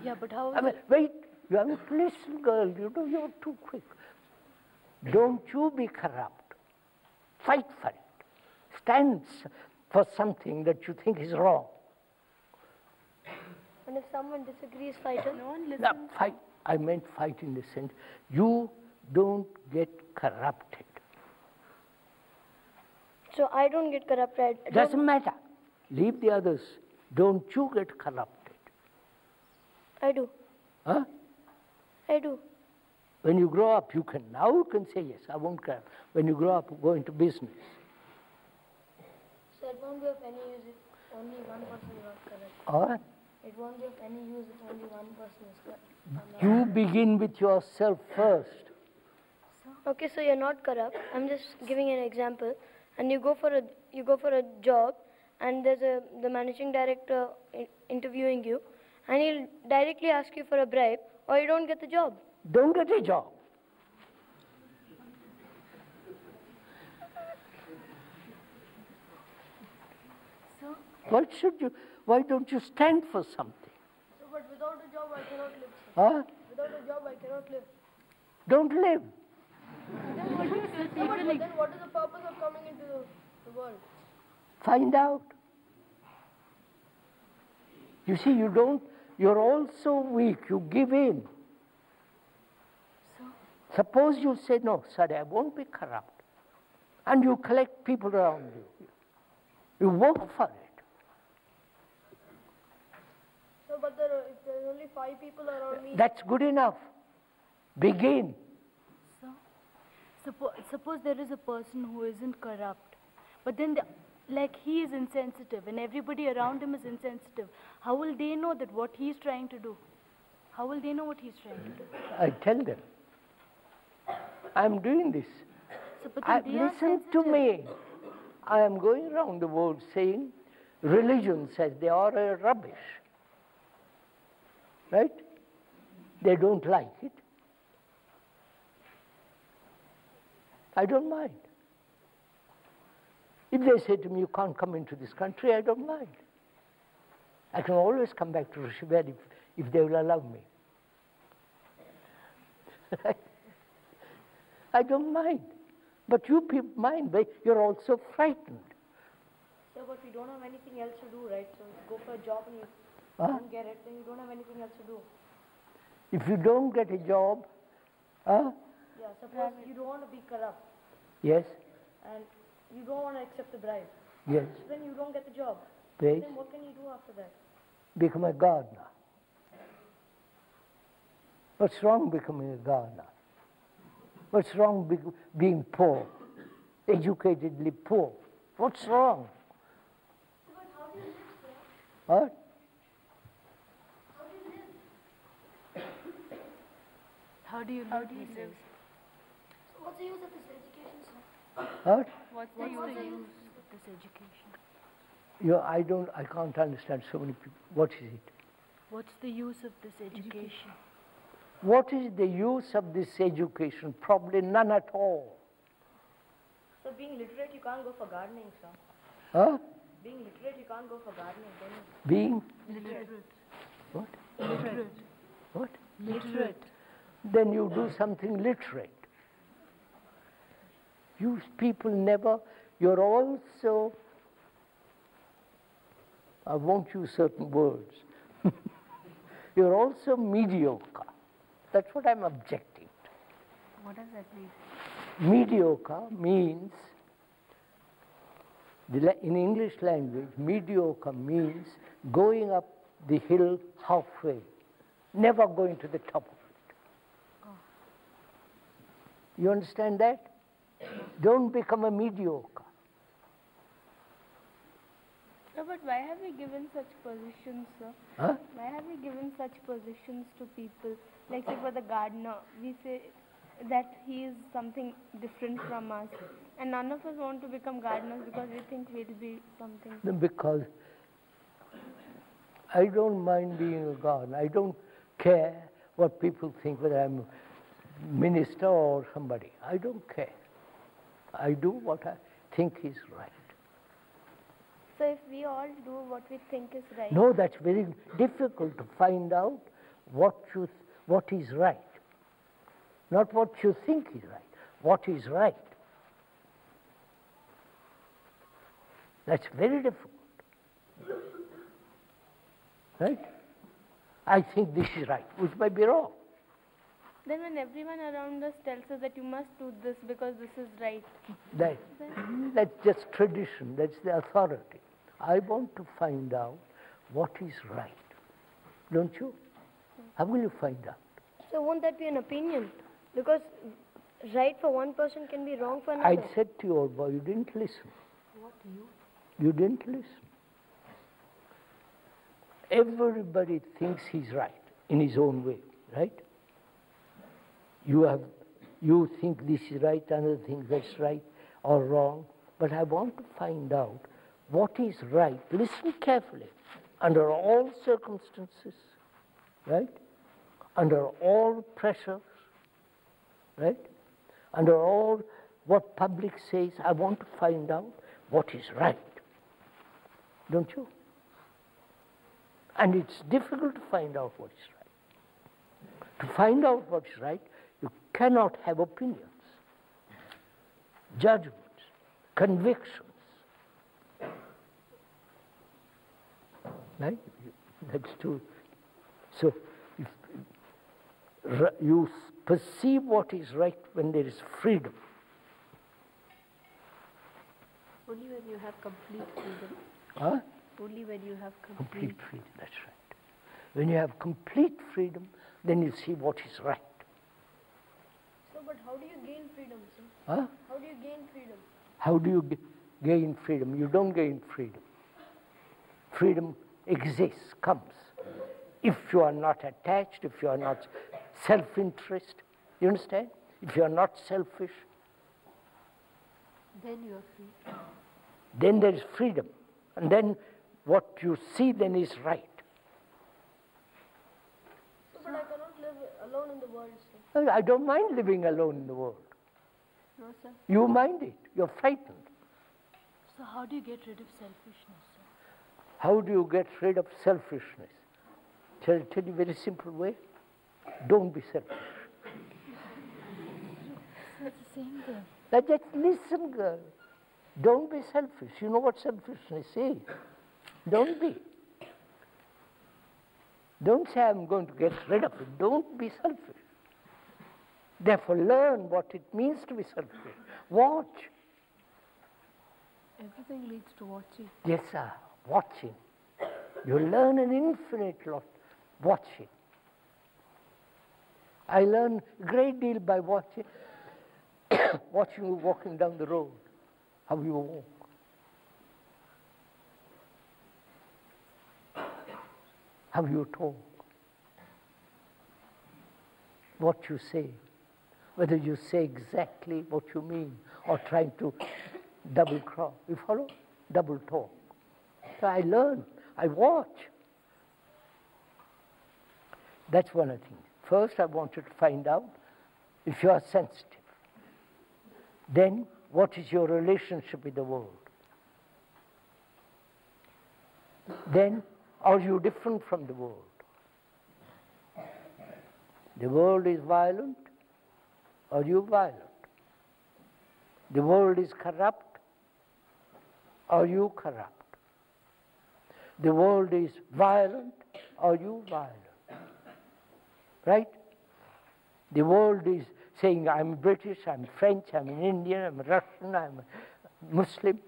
Yeah, but how? I mean, wait, you haven't listened, girl, you're too quick. Don't you be corrupt. Fight for it. Stand for something that you think is wrong. And if someone disagrees, fight him. No one listens. Now, fight, I meant fight in the sense, you don't get corrupted. So I don't get corrupted. Doesn't matter. Leave the others. Don't you get corrupted. I do. Huh? I do. When you grow up, you can say, yes, I won't corrupt. When you grow up, go into business. So it won't be of any use if only one person is not correct. Or It won't be of any use if only one person is correct. you begin with yourself first. Okay, so you're not corrupt. I'm just giving an example. And you go for a job, and there's the managing director interviewing you, and he'll directly ask you for a bribe, or you don't get the job. Don't get a job. So, Why don't you stand for something? So, but without a job, I cannot live. Huh? Without a job, I cannot live. Don't live. Then what is the purpose of coming into the world? Find out. You see, you're also weak, you give in. Suppose you say, no, sorry, I won't be corrupt. And you collect people around you. You work for it. So, but if there are only 5 people around me. That's good enough. Begin. suppose there is a person who isn't corrupt, but then he is insensitive and everybody around him is insensitive. How will they know that what he's trying to do? How will they know what he's trying to do? I tell them, I'm doing this. So, but then they are Listen to sensitive. me. I am going around the world saying religion says they are a rubbish. Right? They don't like it. I don't mind. If they say to me, you can't come into this country, I don't mind. I can always come back to Rishi Valley if they will allow me. I don't mind. But you people mind, but you're also frightened. So, but we don't have anything else to do, right? So, go for a job and you don't get it, then you don't have anything else to do. If you don't get a job, Yeah, suppose you don't want to be corrupt yes, and you don't want to accept the bribe. yes, Then you don't get the job. please, Then what can you do after that? become a gardener. What's wrong becoming a gardener? What's wrong being poor, educatedly poor? What's wrong? But how do you live, sir? What? How do you live? How do you live? So what's the use of this education, sir? What? What's the use of this education? I can't understand so many people. What is it? What's the use of this education? What is the use of this education? Probably none at all. So being literate, you can't go for gardening, sir. Huh? Being literate, you can't go for gardening, can you? Being? Literate. What? Literate. What? Literate. Then you do something literate. You people never, you're also, I won't use certain words, you're also mediocre. That's what I'm objecting to. What does that mean? Mediocre means, in English language, mediocre means going up the hill halfway, never going to the top of it. You understand that? Don't become a mediocre. No, but why have we given such positions, sir? Huh? Why have we given such positions to people? Like, say, for the gardener, we say that he is something different from us. And none of us want to become gardeners because we think we'll be something. Because I don't mind being a gardener. I don't care what people think, whether I'm a minister or somebody. I don't care. I do what I think is right. So if we all do what we think is right. No, that's very difficult to find out what is right. Not what you think is right, what is right. That's very difficult. Right? I think this is right, which might be wrong. Then when everyone around us tells us that you must do this because this is right. That's just tradition, that's the authority. I want to find out what is right. Don't you? How will you find out? So won't that be an opinion? Because right for one person can be wrong for another. I said to your boy, you didn't listen. What do you? You didn't listen. Everybody thinks he's right in his own way, right? You think this is right, another thinks that's right or wrong. But I want to find out what is right. Listen carefully. Under all circumstances, right? Under all pressures, right? Under all what public says, I want to find out what is right. Don't you? And it's difficult to find out what is right. To find out what is right, you cannot have opinions, judgments, convictions. Right? That's true. So, if you perceive what is right when there is freedom. Only when you have complete freedom. Huh? Only when you have Complete freedom, that's right. When you have complete freedom, then you see what is right. So, but how do you gain freedom, sir? Huh? How do you gain freedom? How do you gain freedom? You don't gain freedom. Freedom exists, comes. If you are not attached, if you are not self-interest, you understand? If you are not selfish, then you are free. then there is freedom. And then what you see then is right. So, but I cannot live alone in the world, sir. I don't mind living alone in the world. No, sir. You mind it. You're frightened. So how do you get rid of selfishness, sir? How do you get rid of selfishness? Shall I tell you a very simple way? Don't be selfish. It's the same thing. Now just listen, girl. Don't be selfish. You know what selfishness is. Don't be. Don't say I'm going to get rid of it. Don't be selfish. Therefore, learn what it means to be selfish. Watch. Everything leads to watching. Yes, sir. Watching. You learn an infinite lot watching. I learn a great deal by watching, watching you walking down the road, how you walk. How you talk. What you say. Whether you say exactly what you mean or trying to double cross. You follow? Double talk. So I learn. I watch. That's one of the things. First, I wanted to find out if you are sensitive. Then, what is your relationship with the world? Then, are you different from the world? The world is violent. Are you violent? The world is corrupt. Are you corrupt? The world is violent. Are you violent? Right? The world is saying, I'm British, I'm French, I'm an Indian, I'm a Russian, I'm a Muslim.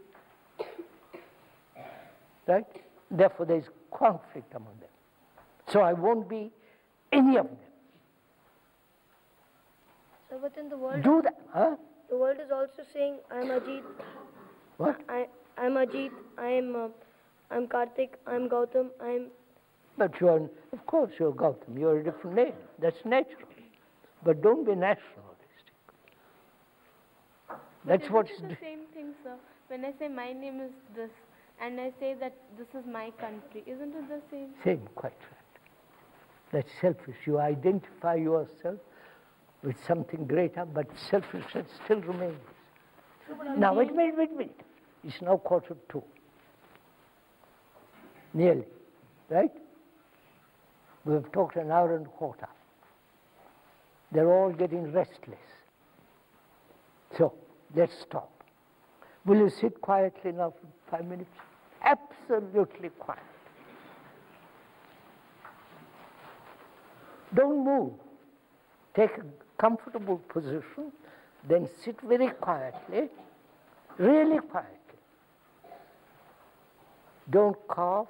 Right? Therefore, there is conflict among them. So I won't be any of them. So, but in the world, Do that, huh? the world is also saying, I'm Ajit. What? I'm Ajit. I'm Karthik. I'm Gautam. But you are, of course, you're Gautam. You're a different name. That's natural. But don't be nationalistic. That's what It's the same thing, sir. When I say my name is this, and I say that this is my country, isn't it the same? Same, quite right. That's selfish. You identify yourself with something greater, but selfishness still remains. Now, wait. It's now 1:45. Nearly, right? We have talked an hour and a quarter. They're all getting restless. So, let's stop. Will you sit quietly now for 5 minutes? Absolutely quiet. Don't move. Take a comfortable position, then sit very quietly, really quietly. Don't cough.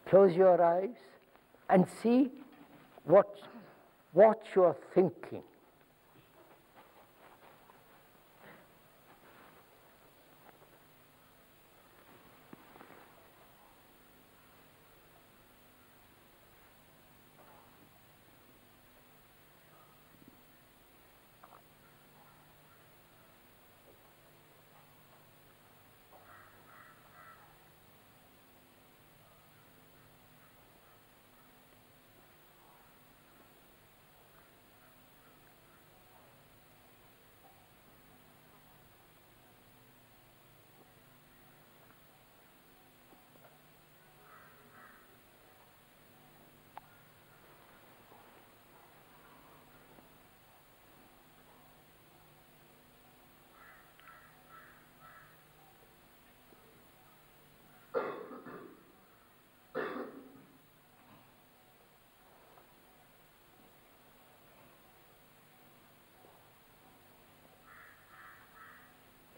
Close your eyes and see what you're thinking.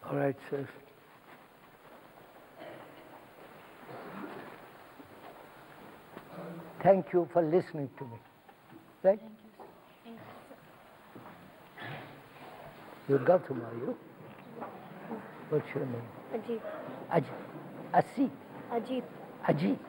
All right, sir. Thank you for listening to me. Right? Thank you. You're Gautam, are you? What's your name? Ajit. Ajit. Asi. Ajit. Ajit.